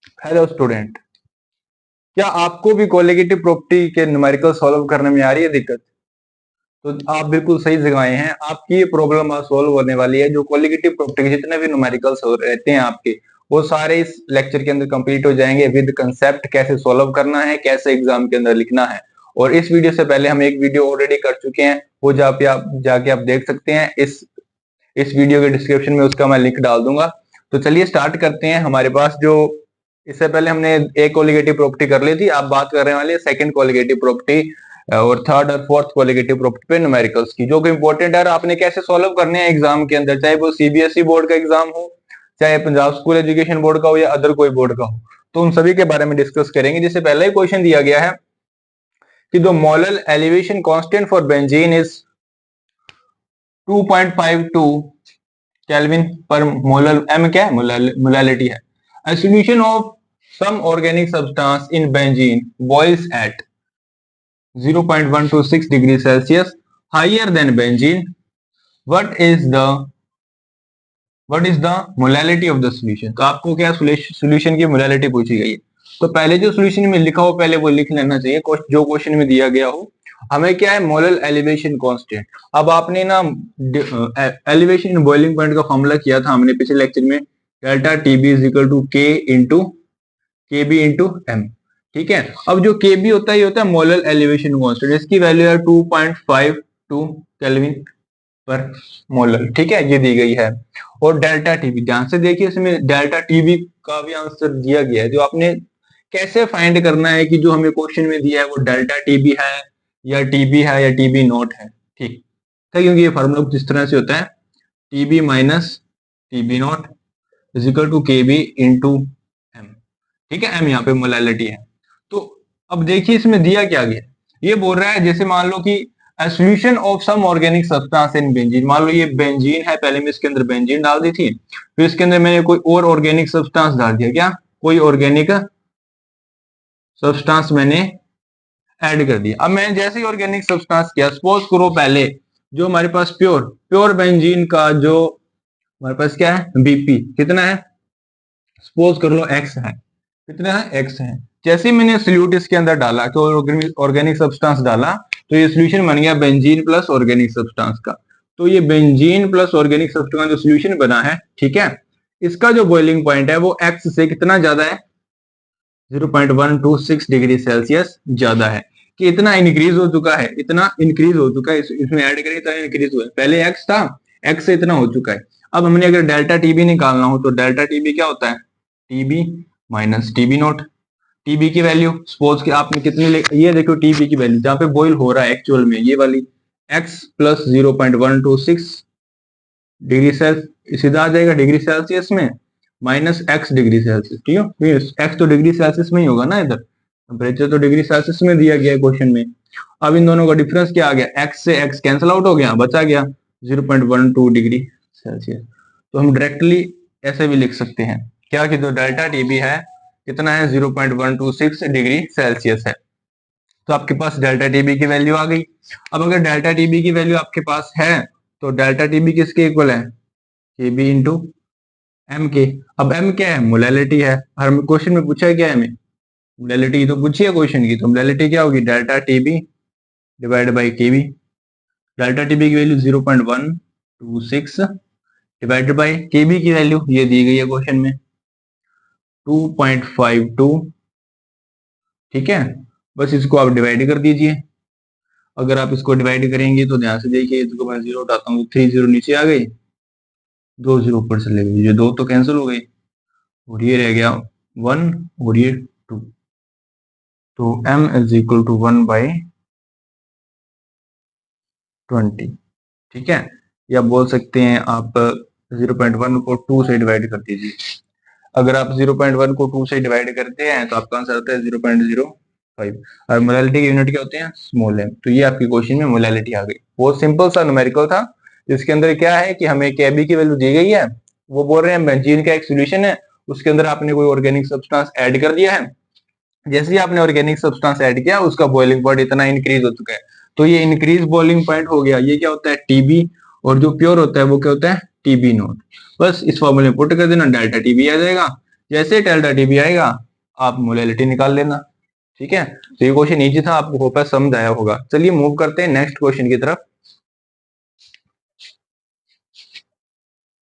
Hello student, क्या आपको भी कोलिगेटिव प्रॉपर्टी के न्यूमेरिकल सॉल्व करने में आ रही है दिक्कत? तो आप बिल्कुल सही जगह आए हैं। आपकी ये प्रॉब्लम आज सॉल्व होने वाली है। जो कोलिगेटिव प्रॉपर्टी के जितने भी न्यूमेरिकल्स रहते हैं आपके, वो सारे इस लेक्चर के अंदर कंप्लीट हो जाएंगे विद कंसेप्ट, कैसे सॉल्व करना है, कैसे एग्जाम के अंदर लिखना है। और इस वीडियो से पहले हम एक वीडियो ऑलरेडी कर चुके हैं, वो जाके आप देख सकते हैं। इस वीडियो के डिस्क्रिप्शन में उसका मैं लिंक डाल दूंगा। तो चलिए स्टार्ट करते हैं। हमारे पास जो इससे पहले हमने एक कोलिगेटिव प्रॉपर्टी कर ली थी, आप बात करने वाले सेकंड कोलिगेटिव प्रॉपर्टी और थर्ड और फोर्थ कोलिगेटिव प्रॉपर्टी पे न्यूमेरिकल्स की, जो कि इंपॉर्टेंट है। आपने कैसे सॉल्व करने हैं एग्जाम के अंदर, चाहे वो सीबीएसई बोर्ड का एग्जाम हो, चाहे पंजाब स्कूल एजुकेशन बोर्ड का हो या अदर कोई बोर्ड का हो, तो उन सभी के बारे में डिस्कस करेंगे। जिससे पहले ही क्वेश्चन दिया गया है कि the molar elevation constant for benzene is 2.52 kelvin पर मोलर। एम क्या है? मोलैलिटी है। A solution of some organic substance in benzene boils at 0.126 degree Celsius higher than benzene. What is the molality of the solution? तो आपको क्या solution की molality पूछी गई है। तो पहले जो solution में लिखा हो पहले वो लिख लेना चाहिए, जो क्वेश्चन में दिया गया हो। हमें क्या है? Molar elevation constant. अब आपने ना एलिवेशन इन बॉइलिंग पॉइंट का फॉर्मूला किया था हमने पिछले लेक्चर में, delta TB is equal to K into KB into M. ठीक है, अब जो केबी होता है ये होता है मोलर एलिवेशन कांस्टेंट। इसकी वैल्यू है 2.52 केल्विन पर मोलर। ठीक है, ये दी गई है। और डेल्टा टीबी, ध्यान से देखिए, इसमें डेल्टा टीबी का भी आंसर दिया गया है। जो आपने कैसे फाइंड करना है कि जो हमें क्वेश्चन में दिया है वो डेल्टा टीबी है या टीबी है या टीबी नॉट है। ठीक है, क्योंकि ये फॉर्मूला कुछ इस तरह से होता है, TB minus TB not is equal to KB into M. ठीक है, एम यहाँ पे मोलैलिटी है। तो अब देखिए इसमें दिया क्या गया। ये बोल रहा है जैसे मान लो कि solution of some organic substance in benzene. मान लो ये बेंजीन है, पहले मैं इसके अंदर बेंजीन डाल दी थी, फिर इसके अंदर मैंने कोई और ऑर्गेनिक सब्सटेंस डाल दिया। क्या? कोई ऑर्गेनिक सब्सटेंस मैंने ऐड कर दिया। अब मैंने जैसे ही ऑर्गेनिक सब्सटेंस किया, सपोज करो पहले जो हमारे पास प्योर बेंजीन का जो हमारे पास क्या है, बीपी कितना है, सपोज कर लो एक्स है। कितना है? एक्स है। जैसे ही मैंने सोल्यूट इसके अंदर डाला, तो ऑर्गेनिक सब्सटेंस डाला, तो ये सोल्यूशन बन गया बेंजीन प्लस ऑर्गेनिक सब्सटेंस का। तो ये बेंजीन प्लस ऑर्गेनिक सब्सटेंस का जो सोल्यूशन बना है, ठीक है, इसका जो बॉइलिंग पॉइंट है वो एक्स से कितना ज्यादा है? 0.126 डिग्री सेल्सियस ज्यादा है। कि इतना इंक्रीज हो चुका है, इतना इंक्रीज हो चुका है, इसमें ऐड करें इतना इंक्रीज हुआ है। पहले एक्स था, एक्स से इतना हो चुका है। अब हमने अगर डेल्टा टीबी निकालना हो तो डेल्टा टीबी क्या होता है? TB minus TB note. TB की वैल्यू सपोज कि आपने कितनी ये देखो टीबी की वैल्यू जहां पे बॉइल हो रहा है एक्चुअल में, ये वाली एक्स प्लस 0.126 डिग्री सेल्सियस सीधा आ जाएगा डिग्री सेल्सियस में, माइनस एक्स डिग्री सेल्सियस। ठीक है, एक्स तो डिग्री सेल्सियस में ही होगा ना, इधर टेम्परेचर तो डिग्री सेल्सियस में दिया गया है क्वेश्चन में। अब इन दोनों का डिफरेंस क्या आ गया? एक्स से एक्स कैंसिल आउट हो गया, बचा गया 0.12 डिग्री सेल्सियस। तो हम डायरेक्टली ऐसे भी लिख सकते हैं क्या कि जो डेल्टा टीबी है कितना है? 0.126 डिग्री सेल्सियस है। तो आपके पास डेल्टा टीबी की वैल्यू आ गई। अब अगर डेल्टा टीबी की वैल्यू आपके पास है तो डेल्टा टीबी किसके इक्वल है? केबी इंटू एम के। अब एम क्या है? मोलैलिटी है। हर क्वेश्चन में पूछा है क्या है? हमें मोलैलिटी तो पूछी है क्वेश्चन की, तो मोलैलिटी क्या होगी? Delta TB divide by KB. Delta TB की वैल्यू 0.126 डिवाइडेड बाई केबी की वैल्यू ये दी गई है क्वेश्चन में 2.52। ठीक है, बस इसको आप डिवाइड कर दीजिए। अगर आप इसको डिवाइड करेंगे तो ध्यान से देखिए, इसको मैं जीरो उठाता हूँ, 3 जीरो नीचे आ गई, 2 जीरो ऊपर चले गए, ये 2 तो कैंसिल हो गई और ये रह गया 1 और ये 2। तो m इज इक्वल टू 1/20। ठीक है, या बोल सकते हैं आप 0.1 को 2 से डिवाइड कर दीजिए। अगर आप 0.1 को 2 से डिवाइड करते हैं तो आपका आंसर आता है 0.05। और मोलैलिटी के यूनिट क्या होते हैं? Small m। तो ये आपकी क्वेश्चन में मोलैलिटी आ गई। बहुत सिंपल सा न्यूमेरिकल था, जिसके अंदर क्या है कि हमें केबी की वैल्यू दी गई है, वो बोल रहे हैं बेंजीन का एक सोल्यूशन है, उसके अंदर आपने कोई ऑर्गेनिक सब्सटेंस ऐड कर दिया है। जैसे ही आपने ऑर्गेनिक सब्सटेंस ऐड किया, उसका बॉइलिंग पॉइंट इतना इंक्रीज हो चुका है। तो ये इंक्रीज बॉइलिंग पॉइंट हो गया। ये क्या होता है? टीबी। और जो प्योर होता है वो क्या होता है? TB naught. बस इस फॉर्मूले में पुट कर देना, डेल्टा टीबी आ जाएगा। जैसे डेल्टा टीबी आएगा आप मोलैलिटी निकाल लेना। ठीक है, तो ये क्वेश्चन इजी था, आपको होप है समझ आया होगा। चलिए मूव करते हैं नेक्स्ट क्वेश्चन की तरफ।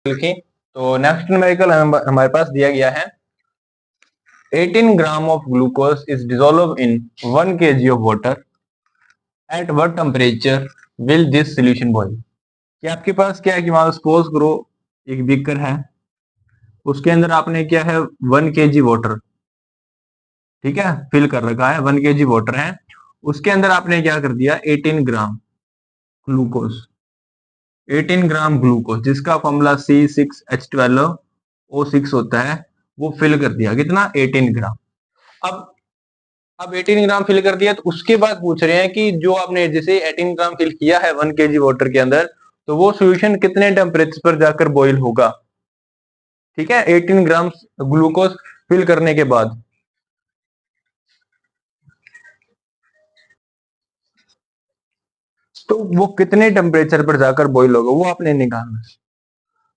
तो नेक्स्ट न्यूमेरिकल हमारे पास दिया गया है 18 gram of glucose is dissolve in 1 kg of water at what temperature will this solution boil. कि आपके पास क्या है कि मान सपोज करो एक बीकर है, उसके अंदर आपने क्या है 1 kg वाटर, ठीक है, फिल कर रखा है, 1 kg वाटर है, उसके अंदर आपने क्या कर दिया 18 ग्राम ग्लूकोज, 18 ग्राम ग्लूकोज जिसका फॉर्मूला C6H12O6 होता है, वो फिल कर दिया कितना 18 ग्राम। अब 18 ग्राम फिल कर दिया, तो उसके बाद पूछ रहे हैं कि जो आपने जैसे 18 ग्राम फिल किया है 1 kg वाटर के अंदर, तो वो सॉल्यूशन कितने टेम्परेचर पर जाकर बॉईल होगा। ठीक है, 18 ग्राम ग्लूकोज फिल करने के बाद तो वो कितने टेम्परेचर पर जाकर बॉईल होगा वो आपने निकालना है।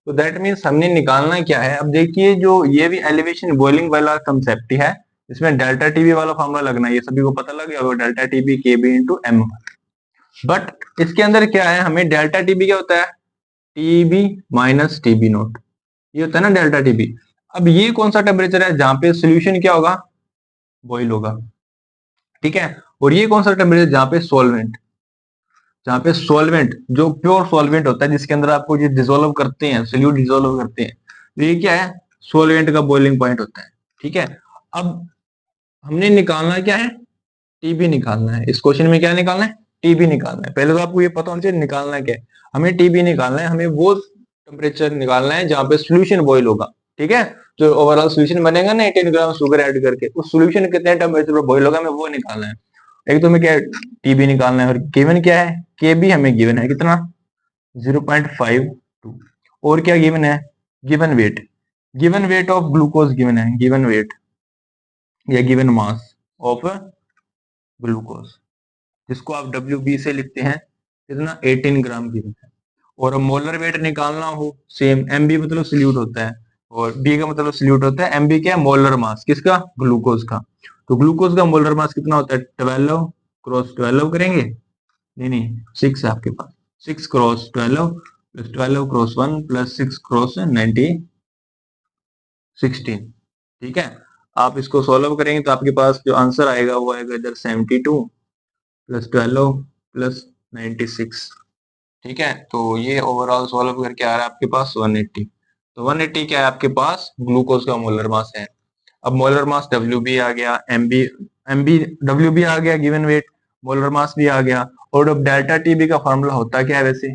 तो दैट मीन्स हमने निकालना क्या है, अब देखिए जो ये भी एलिवेशन बॉइलिंग वाला कंसेप्ट है, इसमें डेल्टा टीबी वाला फॉर्मूला लगना है, ये सभी को पता लग गया होगा, delta TB KB into M. But इसके अंदर क्या है, हमें डेल्टा टीबी क्या होता है टीबी माइनस टीबी नोट, ये होता है ना डेल्टा टीबी। अब ये कौन सा टेम्परेचर है जहां पे सोल्यूशन क्या होगा बॉइल होगा। ठीक है, और ये कौन सा टेम्परेचर जहां पे सॉल्वेंट, जहाँ पे सॉल्वेंट जो प्योर सॉल्वेंट होता है जिसके अंदर आपको जो डिसोल्व करते हैं सोल्यूट डिसोल्व करते हैं, तो ये क्या है सॉल्वेंट का बॉइलिंग पॉइंट होता है। ठीक है, अब हमने निकालना क्या है टीबी निकालना है, इस क्वेश्चन में क्या निकालना है टीबी निकालना है। पहले तो आपको ये पता होना चाहिए निकालना क्या है, हमें टीबी निकालना है, हमें वो टेम्परेचर निकालना है जहाँ पे सोल्यूशन बॉइल होगा। ठीक है, जो ओवरऑल सोल्यूशन बनेगा ना 18 ग्राम शुगर ऐड करके, उस सोल्यूशन कितने टेम्परेचर पर बॉइल होगा हमें वो निकालना है। एक तो हमें क्या टीबी निकालना है, और गिवन क्या है के भी हमें गिवन है कितना 0.52, और क्या गिवन है given weight of glucose given है, गिवन वेट या गिवन मास ऑफ ग्लूकोज जिसको आप WB से लिखते हैं कितना 18 ग्राम गिवन है। और अब मोलर वेट निकालना हो सेम, MB मतलब सल्यूट होता है और B का मतलब सल्यूट होता है, MB क्या है मोलर मास किसका ग्लूकोज का। तो ग्लूकोज का मोलर मास कितना होता है 12 क्रॉस 12 करेंगे, नहीं 6 है आपके पास, 6 cross 12 plus 12 cross 1 plus 6 cross 16। ठीक है, आप इसको सॉल्व करेंगे तो आपके पास जो आंसर आएगा वो आएगा इधर 72 प्लस 12 प्लस 96। ठीक है, तो ये ओवरऑल सॉल्व करके आ रहा है आपके पास 180। तो 180 क्या है आपके पास ग्लूकोज का मोलर मास है। अब मोलर मास WB आ गया, MB WB आ गया गिवन वेट, मोलर मास भी आ गया। और अब डेल्टा टीबी का फॉर्मूला होता क्या है वैसे,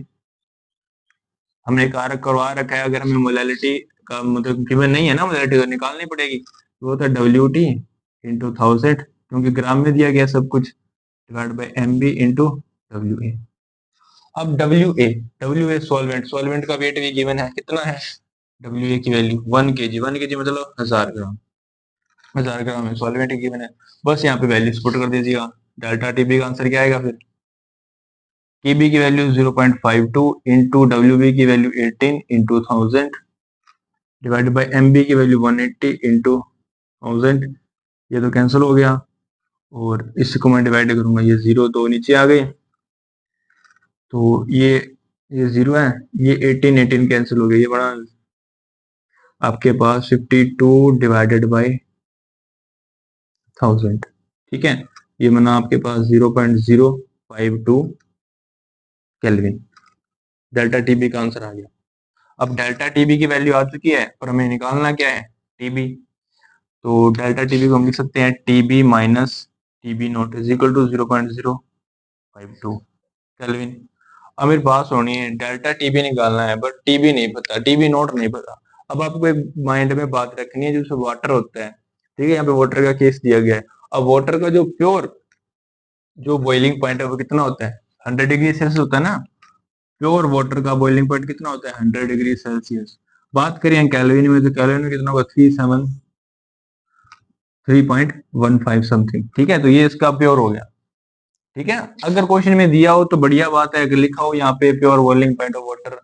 हमने कारक करवा रखा है, अगर हमें मोलैलिटी का मतलब गिवन नहीं है ना मोलैलिटी तो निकालनी पड़ेगी, तो वो था WT इंटू 1000 क्योंकि ग्राम में दिया गया सब कुछ, divide by MB into WA। अब WA सॉल्वेंट, सॉल्वेंट का वेट भी गिवन है कितना है WA की वैल्यू 1 kg, 1 kg मतलब 1000 ग्राम, 1000 ग्राम है सॉल्वेंट गिवन है। बस यहाँ पे वैल्यू पुट कर दीजिएगा, डेल्टा टीबी का आंसर क्या आएगा फिर केबी की वैल्यू 0.52 इंटू WB की value 18 into 1000 divide by MB की वैल्यू 180 इंटू 1000, ये तो कैंसिल हो गया और इसको मैं डिवाइड करूंगा, ये 0 तो नीचे आ गए, तो ये 0 है, ये 18 कैंसिल हो गया, ये बड़ा आपके पास 52 डिवाइडेड बाई 1000। ठीक है, ये बना आपके पास 0.052 केल्विन, डेल्टा टीबी का आंसर आ गया। अब डेल्टा टीबी की वैल्यू आ चुकी है और हमें निकालना क्या है टीबी, तो डेल्टा टीबी को हम लिख सकते हैं TB minus TB not is equal to 0.052 kelvin. अब मेरी बात सुनिए, डेल्टा टीबी निकालना है बट टीबी नहीं पता, टीबी नॉट नहीं पता। अब आपको एक माइंड में बात रखनी है, जो वाटर होता है, ठीक है, यहाँ पे वाटर का केस दिया गया है। अब वाटर का जो प्योर जो बॉइलिंग पॉइंट है वो कितना होता है 100 डिग्री सेल्सियस होता है ना, प्योर वाटर का बॉइलिंग पॉइंट कितना होता है 100 डिग्री सेल्सियस। बात करें कैलोरी में, तो कैलोरी में कितना होगा 3.15 समथिंग। ठीक है, तो ये इसका प्योर हो गया। ठीक है, अगर क्वेश्चन में दिया हो तो बढ़िया बात है, अगर लिखा हो यहाँ पे pure boiling point of water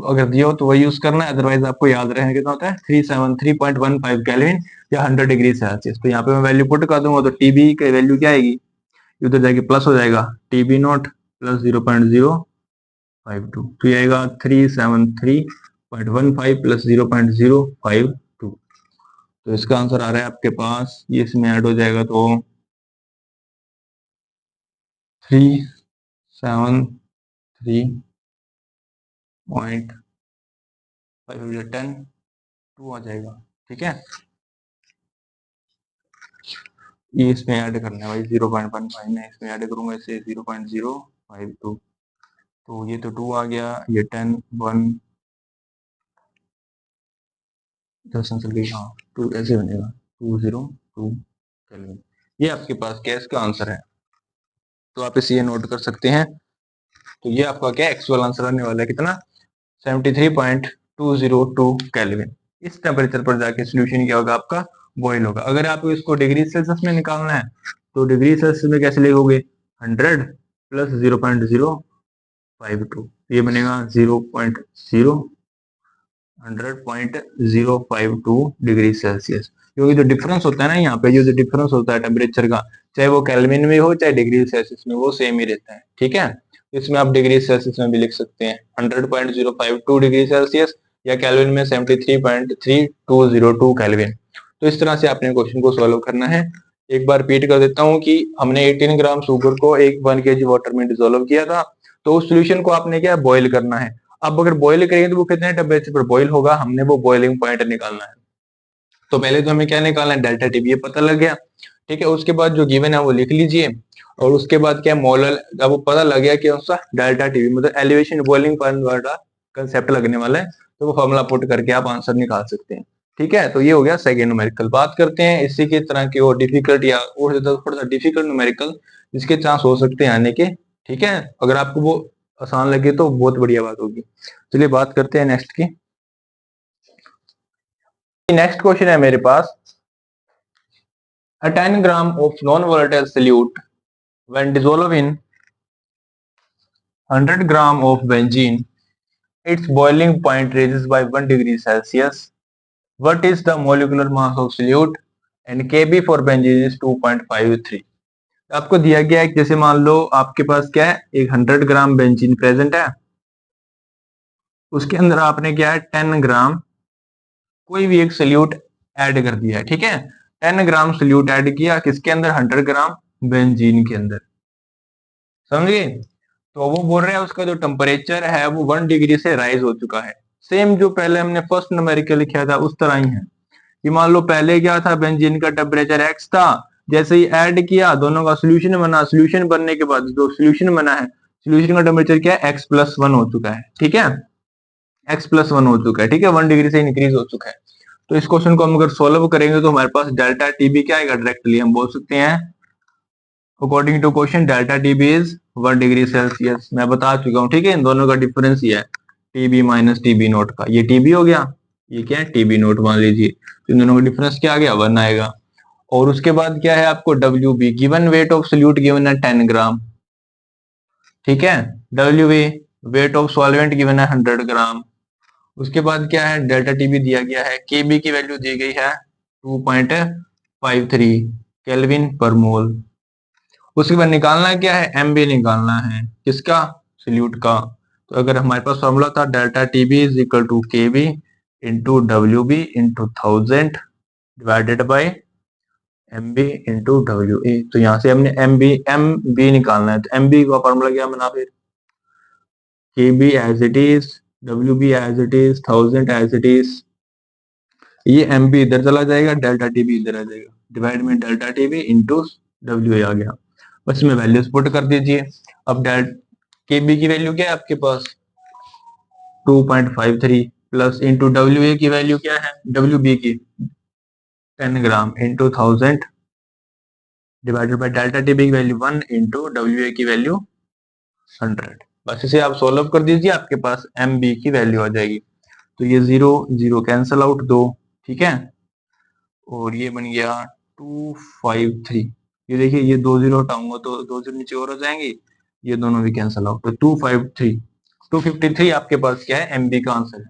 अगर दिया हो तो वही यूज करना है, अदरवाइज आपको याद रहेगा कितना होता है 373.15 केल्विन या 100 डिग्री सेल्सियस। तो यहाँ पे मैं वैल्यू पुट कर दूंगा, तो टीबी की वैल्यू क्या आएगी, उधर जाके प्लस हो जाएगा, टीबी नॉट प्लस 0.052, तो ये आएगा 373.15 प्लस 0.052। तो इसका आंसर आ रहा है आपके पास, ये इसमें ऐड हो जाएगा तो 373.510 आ जाएगा। ठीक है, ये इसमें ऐड करना है भाई, 0.15 में इसमें ऐड करूंगा इसे 0.052, तो ये तो 2 आ गया, ये 10 1 10 आंसर गई, हाँ 2 ऐसे बनेगा 202 केल्विन। ये आपके पास गैस का आंसर है, तो आप इसे नोट कर सकते हैं। तो ये आपका क्या एक्चुअल आंसर आने वाला है कितना, 73.202 केल्विन। इस टेम्परेचर पर जाके सोल्यूशन क्या होगा आपका, बॉईल होगा। अगर आपको इसको डिग्री सेल्सियस में निकालना है तो डिग्री सेल्सियस में कैसे लिखोगे, 100 प्लस 0.052, ये बनेगा 100.052 डिग्री सेल्सियस। क्योंकि जो डिफरेंस होता है ना यहाँ पे, जो डिफरेंस होता है टेम्परेचर का, चाहे वो केल्विन में हो चाहे डिग्री सेल्सियस में, वो सेम ही रहता है। ठीक है, इसमें आप डिग्री सेल्सियस में भी लिख सकते हैं 100.052 डिग्री सेल्सियस, या केल्विन में 73.3202 केल्विन। तो इस तरह से आपने क्वेश्चन को सॉल्व करना है। एक बार रिपीट कर देता हूँ कि हमने 18 ग्राम शुगर को 1 kg वाटर में डिसोल्व किया था, तो उस सोल्यूशन को आपने क्या बॉईल करना है। अब अगर बॉईल करेंगे तो वो कितने टेम्परेचर पर बॉईल होगा, हमने वो बॉइलिंग पॉइंट निकालना है। तो पहले तो हमें क्या निकालना है, डेल्टा टी, ये पता लग गया। ठीक है, उसके बाद जो गिवन है वो लिख लीजिए, और उसके बाद क्या मोलर, अब वो पता लग गया कि उसका डेल्टा टी मतलब एलिवेशन बॉइलिंग पॉइंट वाला कंसेप्ट लगने वाला है, तो वो फॉर्मूला पुट करके आप आंसर निकाल सकते हैं। ठीक है, तो ये हो गया सेकेंड न्यूमेरिकल। बात करते हैं इसी की तरह की और डिफिकल्ट या और ज्यादा थोड़ा सा डिफिकल्ट न्यूमेरिकल जिसके चांस हो सकते हैं आने के। ठीक है, अगर आपको वो आसान लगे तो बहुत बढ़िया बात होगी। चलिए बात करते हैं नेक्स्ट की। नेक्स्ट क्वेश्चन है मेरे पास, a 10 gram of non-volatile solute when dissolved in 100 gram of benzene, its boiling point raises by 1 degree Celsius. What is the molecular mass of solute and Kb for benzene is 2.53। आपको दिया गया है, जैसे मान लो आपके पास क्या है, एक 100 ग्राम बेंजीन प्रेजेंट है, उसके अंदर आपने क्या है 10 ग्राम कोई भी एक सोल्यूट ऐड कर दिया है। ठीक है, 10 ग्राम सोल्यूट ऐड किया किसके अंदर, 100 ग्राम बेंजीन के अंदर, समझिए। तो वो बोल रहे हैं उसका जो टेम्परेचर है वो 1 डिग्री से राइज हो चुका है। सेम जो पहले हमने फर्स्ट न्यूमेरिकल लिखा था उस तरह ही है, कि मान लो पहले क्या था, बेंजीन का टेम्परेचर एक्स था, जैसे ही ऐड किया दोनों का सोल्यूशन बना, सोल्यूशन बनने के बाद जो सोल्यूशन बना है, सोल्यूशन का टेम्परेचर क्या है, x+1 हो चुका है। ठीक है, x+1 हो चुका है। ठीक है, 1 डिग्री से इंक्रीज हो चुका है। तो इस क्वेश्चन को हम अगर सोल्व करेंगे तो हमारे पास डेल्टा टीबी क्या आएगा, डायरेक्टली हम बोल सकते हैं according to question delta TB is 1 degree Celsius. मैं बता चुका हूँ। ठीक है, इन दोनों का डिफरेंस ये है, टीबी माइनस टीबी नोट का, ये टीबी हो गया, ये क्या है टीबी नोट मान लीजिए, तो इन दोनों का डिफरेंस क्या आ गया, 1 आएगा। और उसके बाद क्या है आपको W B, given weight of solute given है 10 ग्राम। ठीक है, W B weight of solvent given है 100 ग्राम। उसके बाद क्या है डेल्टा टीबी दिया गया है, केबी की वैल्यू दी गई है 2.53 केल्विन पर मोल। उसके बाद निकालना क्या है, एम बी निकालना है, किसका, सोल्यूट का। तो अगर हमारे पास फॉर्मूला था delta T B is equal to K B into W B into 1000 divided by M B into W A, तो यहाँ से हमने एम बी निकालना है, तो एम बी का फॉर्मूला क्या बना फिर, K B as it is, W B as it is, 1000 as it is, ये एम बी इधर चला जाएगा, डेल्टा टी बी इधर आ जाएगा, डिवाइड में delta T B into W A आ गया। बस इसमें वैल्यूज पुट कर दीजिए। अब डेल के बी की वैल्यू क्या है आपके पास 2.53 प्लस इंटू डब्ल्यू ए की वैल्यू क्या है, डब्ल्यू बी की 10 gram into 1000 divided by delta T B की वैल्यू 1 इंटू डब्ल्यू ए की वैल्यू 100। बस इसे आप सोल्व कर दीजिए, आपके पास एम बी की वैल्यू आ जाएगी। तो ये 0 0 कैंसल आउट 2। ठीक है, और ये बन गया 253। ये देखिए ये 2 0 हटाऊंगा तो 2 0 नीचे और हो जाएंगे, ये दोनों भी कैंसल आउट, तो 253 253 आपके पास क्या है, एमबी का आंसर है।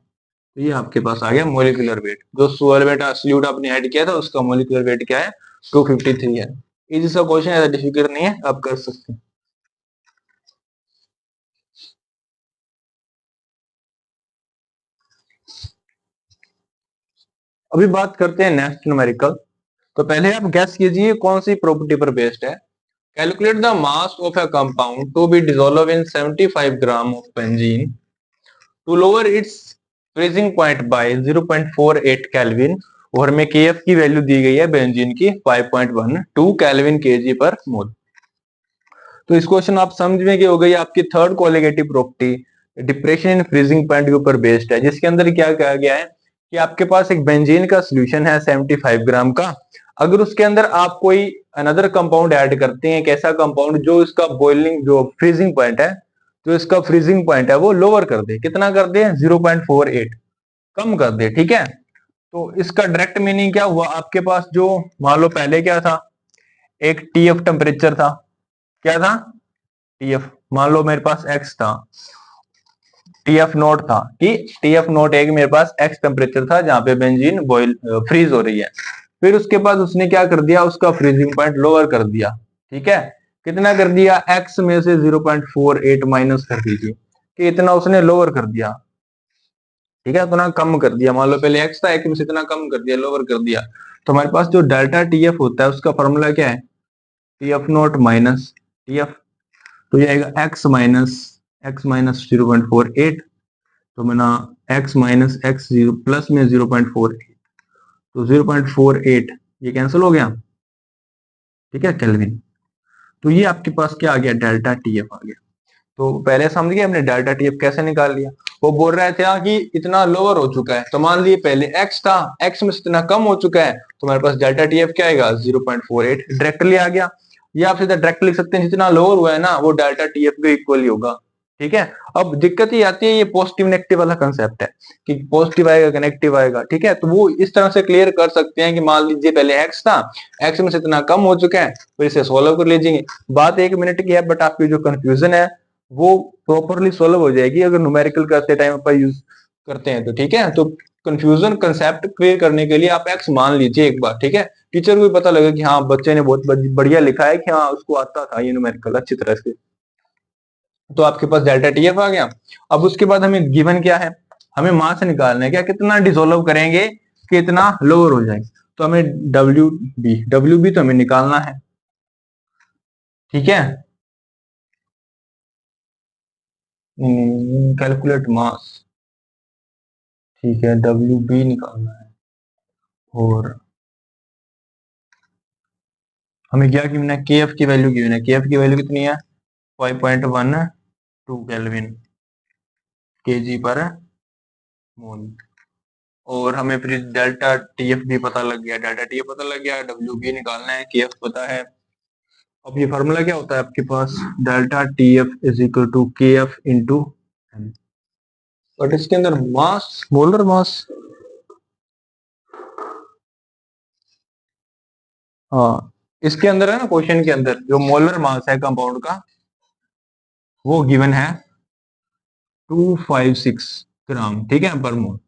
तो ये आपके पास आ गया मोलिकुलर वेट, जो सोलवेट सॉल्यूट आपने ऐड किया था उसका मोलिकुलर वेट क्या है, 253 है। इजी सा क्वेश्चन है, डिफिकल्ट नहीं है, आप कर सकते हैं। अभी बात करते हैं नेक्स्ट न्यूमेरिकल। तो पहले आप गैस कीजिए कौन सी प्रॉपर्टी पर बेस्ड है। Calculate the mass of a compound to be dissolve in 75 gram of benzene to lower its freezing point by 0.48 kelvin, और हमें केएफ की वैल्यू दी गई है बेंजीन की 5.12 केल्विन केजी पर मोल। तो इस क्वेश्चन आप समझ में कि हो गई आपकी third colligative property depression in freezing point के ऊपर बेस्ड है, जिसके अंदर क्या कहा गया है कि आपके पास एक बेंजीन का सोल्यूशन है 75 ग्राम का। अगर उसके अंदर आप कोई अनदर कंपाउंड ऐड करते हैं, एक ऐसा कंपाउंड जो इसका बॉइलिंग जो फ्रीजिंग पॉइंट है, जो इसका फ्रीजिंग पॉइंट है वो लोअर कर दे, कितना कर दे, 0.48 कम कर दे, ठीक है। तो इसका डायरेक्ट मीनिंग क्या हुआ, आपके पास जो मान लो पहले क्या था, एक टीएफ टेम्परेचर था, क्या था, टीएफ, मान लो मेरे पास एक्स था, टीएफ नोट था कि टीएफ नोट एक मेरे पास एक्स टेम्परेचर था जहां पे बेंजीन बॉइल फ्रीज हो रही है। फिर उसके बाद उसने क्या कर दिया, उसका फ्रीजिंग पॉइंट लोअर कर दिया, ठीक है। कितना कर दिया, एक्स में से 0.48 माइनस कर दीजिए, कि इतना उसने लोअर कर दिया, ठीक है, इतना कम कर दिया। मान लो पहले एक्स था, एक्स में से इतना कम कर दिया, लोअर कर दिया। तो हमारे पास जो डेल्टा टीएफ होता है उसका फॉर्मूला क्या है, टीएफ नोट माइनस टीएफ। तो ये आएगा एक्स माइनस 0.48, तो मैंने x minus x zero plus में 0.48, तो 0.48 ये कैंसिल हो गया, ठीक है, केल्विन। तो ये आपके पास क्या आ गया, डेल्टा टीएफ आ गया। तो पहले समझ गए हमने डेल्टा टीएफ कैसे निकाल लिया। वो बोल रहे थे कि इतना लोअर हो चुका है, तो मान लिए पहले एक्स था, एक्स में से इतना कम हो चुका है, तो हमारे पास डेल्टा टीएफ क्या आएगा, 0.48 डायरेक्टली आ गया। ये आप सीधा डायरेक्ट लिख सकते हैं, जितना लोअर हुआ है ना वो डेल्टा टीएफ के इक्वल ही होगा, ठीक है। अब दिक्कत ये आती है, ये पॉजिटिव नेगेटिव वाला कंसेप्ट है कि पॉजिटिव आएगा कि नेगेटिव आएगा, ठीक है। तो वो इस तरह से क्लियर कर सकते हैं कि मान लीजिए पहले एक्स था, एक्स में से इतना कम हो चुका है, तो इसे सोल्व कर लीजिए। बात 1 मिनट की है, बट आपकी जो कंफ्यूजन है वो प्रॉपरली सोल्व हो जाएगी अगर न्यूमेरिकल करते टाइम आप यूज करते हैं तो, ठीक है। तो कंफ्यूजन कंसेप्ट क्लियर करने के लिए आप एक्स मान लीजिए एक बार, ठीक है। टीचर को भी पता लगे कि हाँ बच्चे ने बहुत बढ़िया लिखा है, कि हाँ उसको आता था ये न्यूमेरिकल अच्छी तरह से। तो आपके पास डेल्टा टीएफ आ गया। अब उसके बाद हमें गिवन क्या है, हमें मास निकालना है, क्या कितना डिसोल्व करेंगे कि इतना लोअर हो जाए। तो हमें डब्ल्यू बी तो हमें निकालना है, ठीक है। कैलकुलेट मास, ठीक है, डब्ल्यू बी निकालना है। और हमें क्या गिवन है, के एफ की वैल्यू गिवन है, के एफ की वैल्यू कितनी है, 5.12 केल्विन के जी पर मोल। और हमें फिर डेल्टा टीएफ भी पता लग गया, डेल्टा टीएफ पता लग गया, डब्ल्यू बी निकालना है, के एफ पता है। अब ये फार्मूला क्या होता है आपके पास, delta T F is equal to K F into M. But इसके अंदर मास, मोलर मास, हाँ इसके अंदर है ना, क्वेश्चन के अंदर जो मोलर मास है कंपाउंड का वो गिवन है 256 ग्राम, ठीक है, पर मोल।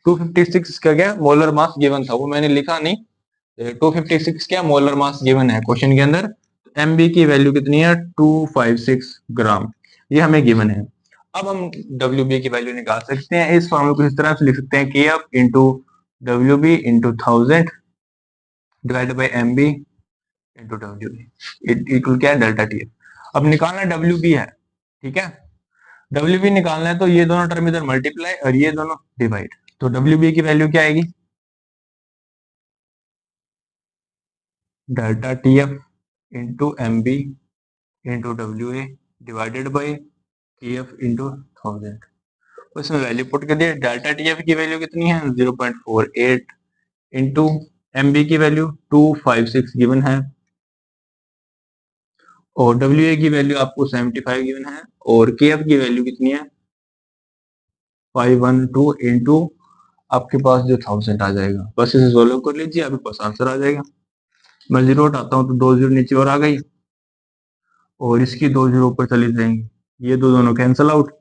256 का क्या मोलर मास गिवन था, वो मैंने लिखा नहीं। 256 क्या मोलर मास गिवन है क्वेश्चन के अंदर। एमबी की वैल्यू कितनी है, 256 ग्राम, ये हमें गिवन है। अब हम डब्ल्यू बी की वैल्यू निकाल सकते हैं, इस फॉर्मूले को इस तरह से लिख सकते हैं, K F into W B into 1000 divided by M B into W B equal क्या है, डेल्टा टी एफ। अब निकालना डब्ल्यू बी है, ठीक है, डब्ल्यू बी निकालना है, तो ये दोनों टर्म इधर मल्टीप्लाई और ये दोनों डिवाइड। तो डब्ल्यू बी की वैल्यू क्या आएगी, delta T F into M B into W A divided by K F into 1000। उसमें वैल्यू पुट कर दिया, डेल्टा टी एफ की वैल्यू कितनी है, 0.48 इंटू एम बी की वैल्यू 256 गिवन है, और डब्ल्यू ए की वैल्यू आपको 75 गिवन है, और के एफ की वैल्यू कितनी है 512 इंटू आपके पास जो 1000 आ जाएगा। बस इसे सोल्व कर लीजिए, आपके पास आंसर आ जाएगा। मैं जीरो हटाता हूँ तो 2 जीरो नीचे और आ गई, और इसकी 2 जीरो ऊपर चली जाएंगी, ये दो दोनों कैंसल आउट,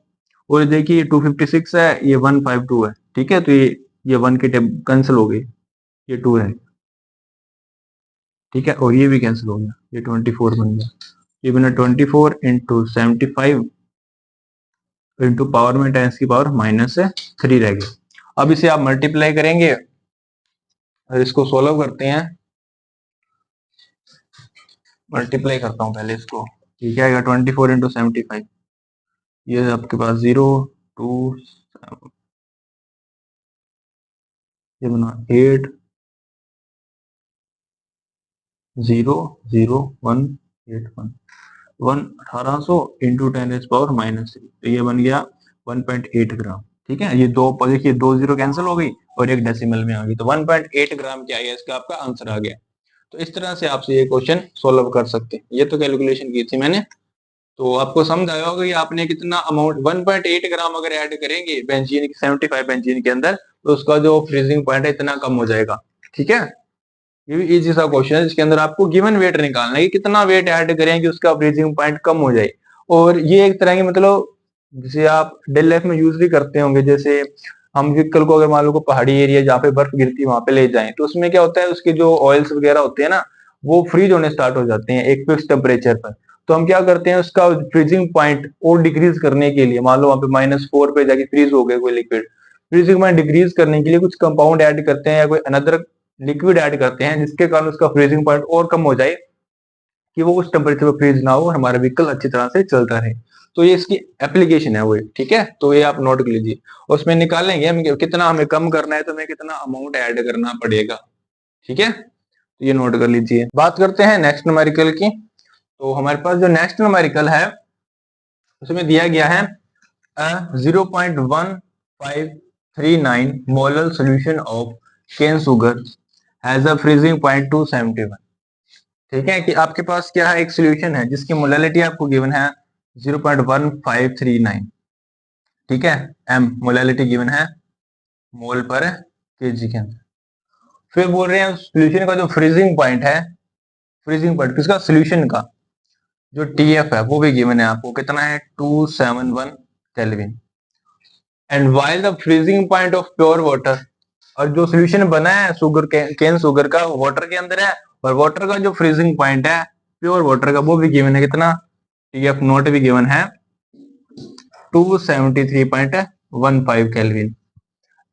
और देखिए 256 है, ये 152 है, ठीक है, तो ये 1 के टेब कैंसिल हो गई, ये 2 है, ठीक है, और ये भी कैंसिल हो गया, ये 24 बन गया, ये बना 24 इंटू 75 इंटू पावर में 10 की पावर -3 रह गया। अब इसे आप मल्टीप्लाई करेंगे और इसको सोल्व करते हैं, मल्टीप्लाई करता हूं पहले इसको, ये क्या आएगा 24 इंटू 75, ये आपके पास 0 2 ये बना 8 0 0 1 8 1 1800 इंटू 10 पावर -3, तो ये बन गया 1.8 ग्राम, ठीक है, ये दो देखिए 2 जीरो कैंसिल हो गई और एक डेसिमल में आ गई, तो 1.8 ग्राम क्या है, इसका आपका आंसर आ गया। तो इस तरह से आपसे ये क्वेश्चन सोल्व कर सकते हैं। ये तो कैलकुलेशन की थी मैंने, तो आपको समझ आया होगा कि आपने कितना अमाउंट 1.8 ग्राम अगर ऐड करेंगे बेंजीन 75 बेंजीन के अंदर, तो उसका जो फ्रीजिंग पॉइंट है इतना कम हो जाएगा, ठीक है। ये भी इजी सा क्वेश्चन है जिसके अंदर आपको गिवन वेट निकालना है कि कितना वेट ऐड करें कि उसका फ्रीजिंग पॉइंट कम हो जाए। और ये एक तरह की मतलब जिसे आप डेली लाइफ में यूज भी करते होंगे, जैसे हम व्हीकल को अगर मान लो पहाड़ी एरिया जहाँ पे बर्फ गिरती है वहां पे ले जाएं, तो उसमें क्या होता है, उसके जो ऑयल्स वगैरह होते हैं ना, वो फ्रीज होने स्टार्ट हो जाते हैं एक फिक्स टेम्परेचर पर। तो हम क्या करते हैं, उसका फ्रीजिंग पॉइंट और डिक्रीज करने के लिए, मान लो वहां पे -4 पे जाके फ्रीज हो गए कोई लिक्विड, फ्रीजिंग पॉइंट डिक्रीज करने के लिए कुछ कंपाउंड ऐड करते हैं या कोई अनदर लिक्विड ऐड करते हैं, जिसके कारण उसका फ्रीजिंग पॉइंट और कम हो जाए कि वो उस टेम्परेचर पर फ्रीज ना हो और हमारा व्हीकल अच्छी तरह से चलता रहे। तो ये इसकी एप्लीकेशन है वो, ठीक है, तो ये आप नोट कर लीजिए। उसमें निकालेंगे हम कितना हमें कम करना है, तो हमें कितना अमाउंट ऐड करना पड़ेगा, ठीक है, तो ये नोट कर लीजिए। बात करते हैं नेक्स्ट न्यूमेरिकल की। तो हमारे पास जो नेक्स्ट न्यूमेरिकल है उसमें दिया गया है 0.1539 molar solution of cane sugar has a freezing point 271, ठीक है, कि आपके पास क्या है, एक सोल्यूशन है जिसकी मोलैलिटी आपको गिवन है 0.1539, ठीक है, एम मोलैलिटी गिवन है मोल पर केजी के अंदर। फिर बोल रहे हैं सोल्यूशन का जो फ्रीजिंग पॉइंट है, फ्रीजिंग पॉइंट किसका, सोल्यूशन का जो टीएफ है वो भी गिवन है आपको, कितना है 271 kelvin. And while the freezing point of pure water, और जो सोल्यूशन बना है शुगर केन शुगर का वाटर के अंदर है, और वाटर का जो फ्रीजिंग पॉइंट है प्योर वाटर का वो भी गिवन है, कितना, टीएफ नोट भी गिवन है 273.15 केल्विन।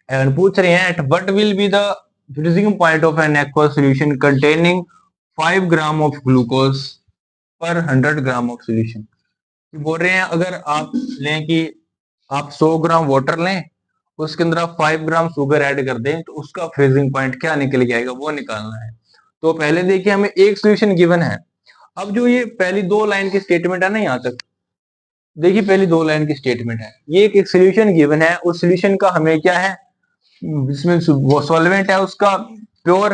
एंड पूछ रहे हैं at what will be the freezing point of N aqua solution containing 5 gram of glucose पर 100 ग्राम ऑफ सॉल्यूशन। बोल रहे हैं अगर आप लें कि आप 100 ग्राम वाटर लें, उसके अंदर आप 5 ग्राम शुगर ऐड कर दें, तो उसका फ्रीजिंग पॉइंट क्या निकल के आएगा वो निकालना है। तो पहले देखिए हमें एक सॉल्यूशन गिवन है। अब जो ये पहली 2 लाइन की स्टेटमेंट है ना, यहाँ तक देखिए पहली 2 लाइन की स्टेटमेंट है, ये एक सॉल्यूशन गिवन है, उस सॉल्यूशन का हमें क्या है, जिसमें वो सॉल्वेंट है उसका प्योर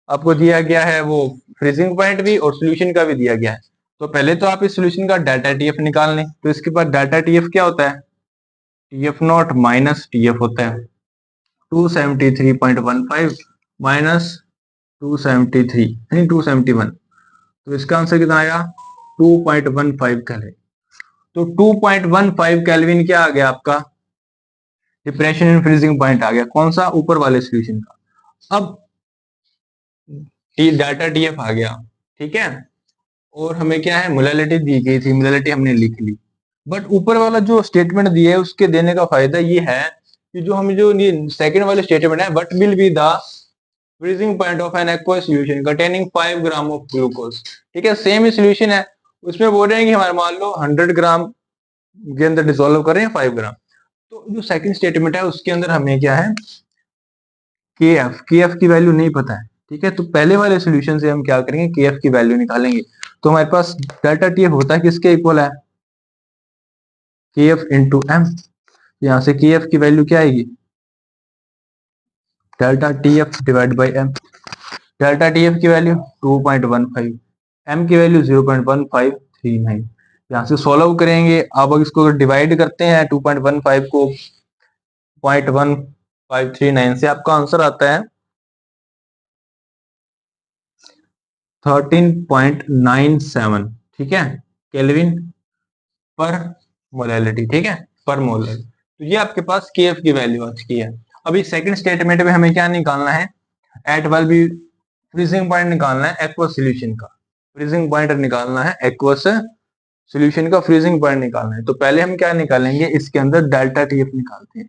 आपको दिया गया है, वो फ्रीजिंग पॉइंट भी और सॉल्यूशन का भी दिया गया है। तो पहले तो आप इस सॉल्यूशन का डाटा टीएफ निकाल लें, तो इसके बाद डाटा टीएफ क्या होता है, टीएफ नॉट माइनस टीएफ होता है 273.15 माइनस 273 यानी 271, तो इसका आंसर कितना आया 2.15 केल्विन। तो 2.15 केल्विन क्या आ गया आपका, डिप्रेशन इन फ्रीजिंग पॉइंट आ गया, कौन सा, ऊपर वाले सॉल्यूशन का। अब डाटा टीएफ आ गया, ठीक है, और हमें क्या है मोलैलिटी दी गई थी, मोलैलिटी हमने लिख ली। बट ऊपर वाला जो स्टेटमेंट दिया है उसके देने का फायदा ये है कि जो हमें जो सेकंड वाले स्टेटमेंट है, what will be the freezing point of N aqua solution containing 5 gram of glucose, ठीक है, सेम ही सॉल्यूशन है, उसमें बोल रहे हैं कि हमारे मान लो 100 ग्राम के अंदर डिसोल्व कर रहे हैं 5 ग्राम। तो जो सेकंड स्टेटमेंट है उसके अंदर हमें क्या है, के एफ की वैल्यू नहीं पता है, ठीक है, तो पहले वाले सॉल्यूशन से हम क्या करेंगे, के एफ की वैल्यू निकालेंगे। तो हमारे पास डेल्टा टी एफ होता है किसके इक्वल है, के एफ इंटू एम, यहाँ से के एफ की वैल्यू क्या आएगी, delta T F divide by M. Delta T F की वैल्यू 2.15, एम की वैल्यू 0.1539। यहाँ से सॉल्व करेंगे, अब इसको डिवाइड करते हैं 2.15 को 0.1539 से, आपका आंसर आता है 13.97, ठीक है, केल्विन पर मोलैलिटी, ठीक है। पर मोलर। तो ये आपके पास KF की वैल्यू आ चुकी है। अभी सेकंड स्टेटमेंट में हमें क्या निकालना है, it will be freezing point निकालना है एक्वस सॉल्यूशन का, फ्रीजिंग पॉइंट निकालना है एक्वस सॉल्यूशन का, फ्रीजिंग पॉइंट निकालना है। तो पहले हम क्या निकालेंगे, इसके अंदर डेल्टा TF निकालते हैं।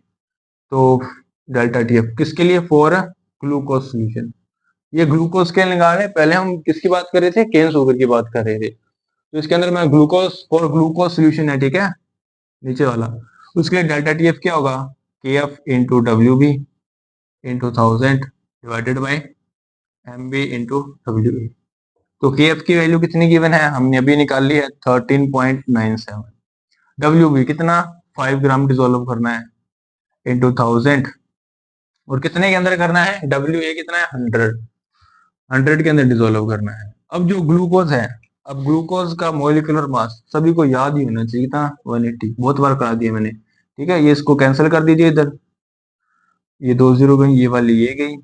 तो डेल्टा TF किसके लिए, फॉर ग्लूकोज सॉल्यूशन। ये ग्लूकोज के लिए निकाल रहे हैं, पहले हम किसकी बात कर रहे थे, केन शुगर की बात कर रहे थे। तो इसके अंदर मैं ग्लूकोज फॉर ग्लूकोज सॉल्यूशन है, ठीक है, नीचे वाला। उसके लिए डेल्टा TF क्या होगा, KF into WB into 1000 divided by MB into WB। तो KF की वैल्यू कितनी गिवन है, हमने अभी निकाल ली है 13.97। WB कितना 5 ग्राम डिसोल्व करना है इंटू 1000, और कितने के अंदर करना है, WA कितना है 100 के अंदर डिसोल्व करना है। अब जो ग्लूकोज है, अब ग्लूकोज का मोलिकुलर मास सभी को याद ही होना चाहिए था 180, बहुत बार करा दिया मैंने, ठीक है। ये इसको कैंसिल कर दीजिए, इधर ये 2 जीरो गई, ये वाली ये गई,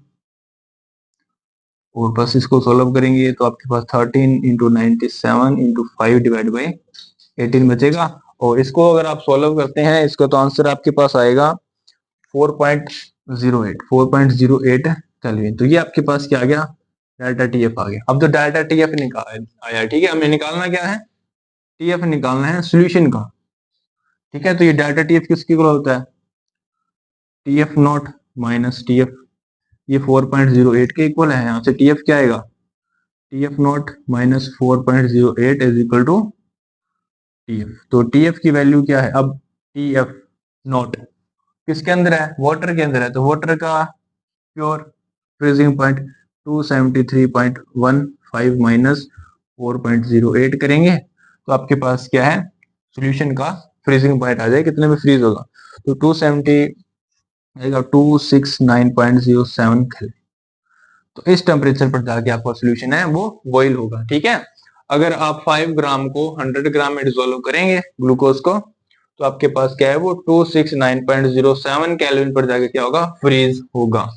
और बस इसको सोल्व करेंगे तो आपके पास 13 इंटू 97 इंटू 5 डिवाइड बाई 18 बचेगा। और इसको अगर आप सोल्व करते हैं इसका, तो आंसर आपके पास आएगा 4.08 केल्विन। तो ये आपके पास क्या आ गया, डेल्टा TF आ गया। अब तो डेल्टा TF निकाल आया, ठीक है, हमें निकालना क्या है, TF निकालना है सोल्यूशन का, ठीक है। तो ये डेल्टा TF किसकी इक्वल होता है, TF नॉट माइनस TF, ये 4.08 के इक्वल है। यहाँ से TF क्या आएगा, TF not minus 4.08 is equal to TF। तो TF की वैल्यू क्या है, अब TF नॉट किसके अंदर है, वाटर के अंदर है। तो वाटर का प्योर फ्रीजिंग पॉइंट 273.15 माइनस 4.08 करेंगे, तो आपके पास क्या है, सॉल्यूशन का फ्रीजिंग पॉइंट आ जाएगा, कितने में फ्रीज होगा, तो 270 आएगा 269.07 केल्विन। तो इस टेम्परेचर पर जाके आपका सॉल्यूशन है वो बॉईल होगा, ठीक है। अगर आप 5 ग्राम को 100 ग्राम में डिसोल्व करेंगे ग्लूकोज को, तो आपके पास क्या है, वो 269.07 केल्विन पर जाके क्या होगा, फ्रीज होगा।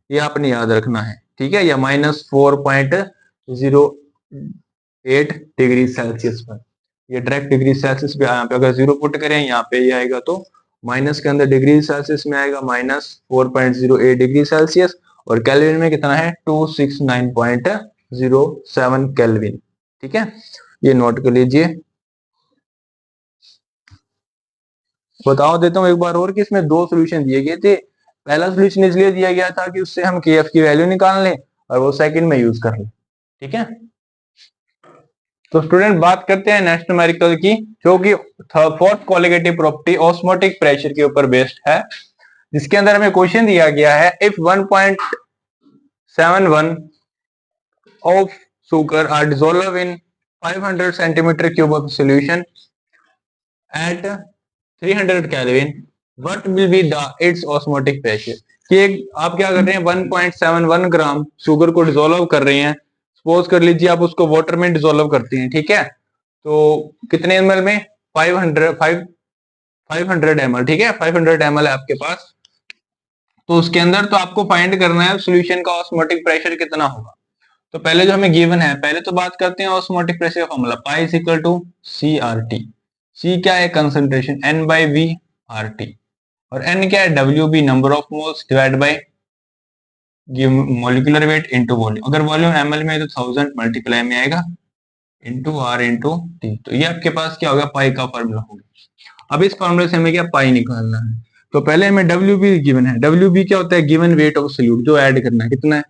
ये आपने याद रखना है, ठीक है, या -4.08 डिग्री सेल्सियस पर। ये डायरेक्ट डिग्री सेल्सियस पे, यहाँ पे अगर 0 पुट करें यहाँ पे ये आएगा, तो माइनस के अंदर डिग्री सेल्सियस में आएगा -4.08 डिग्री सेल्सियस, और केल्विन में कितना है 269.07 केल्विन, ठीक है। ये नोट कर लीजिए। बताओ देता हूँ एक बार और कि इसमें दो सोल्यूशन दिए गए थे। पहला सोल्यूशन इसलिए दिया गया था कि उससे हम KF की वैल्यू निकाल लें और वो सेकंड में यूज कर लें, ठीक है। तो स्टूडेंट बात करते हैं नेक्स्ट न्यूमेरिकल की, जो कि fourth colligative property osmotic pressure के ऊपर बेस्ड है, जिसके अंदर हमें क्वेश्चन दिया गया है, if 1.71 of sugar are dissolved in 500 centimeter cube of solution at 300 Kelvin, what will be the its osmotic pressure। कि आप क्या कर रहे हैं, 1.71 ग्राम शुगर को डिसोल्व कर रहे हैं, सपोज कर लीजिए आप उसको वाटर में डिसोल्व करते हैं, ठीक है। तो कितने ml में, 500 ml, ठीक है, 500 ml है आपके पास। तो उसके अंदर तो आपको फाइंड करना है सोल्यूशन का ऑस्मोटिक प्रेशर कितना होगा। तो पहले जो हमें गिवन है, पहले तो बात करते हैं ऑस्मोटिक प्रेशर का formula, pi is equal to CRT। C क्या है, कंसंट्रेशन, N/V RT, और N क्या है, WB number of moles divide by molecular weight into volume. अगर वॉल्यूम ml में है तो 1000 मल्टीप्लाई में आएगा इनटू R इनटू T। तो ये आपके पास क्या होगा, पाई का फॉर्मूला होगा। अब इस फॉर्मूले से हमें क्या पाई निकालना है। तो पहले हमें WB गिवन है, WB क्या होता है, गिवन वेट ऑफ सोल्यूट, जो ऐड करना है, कितना है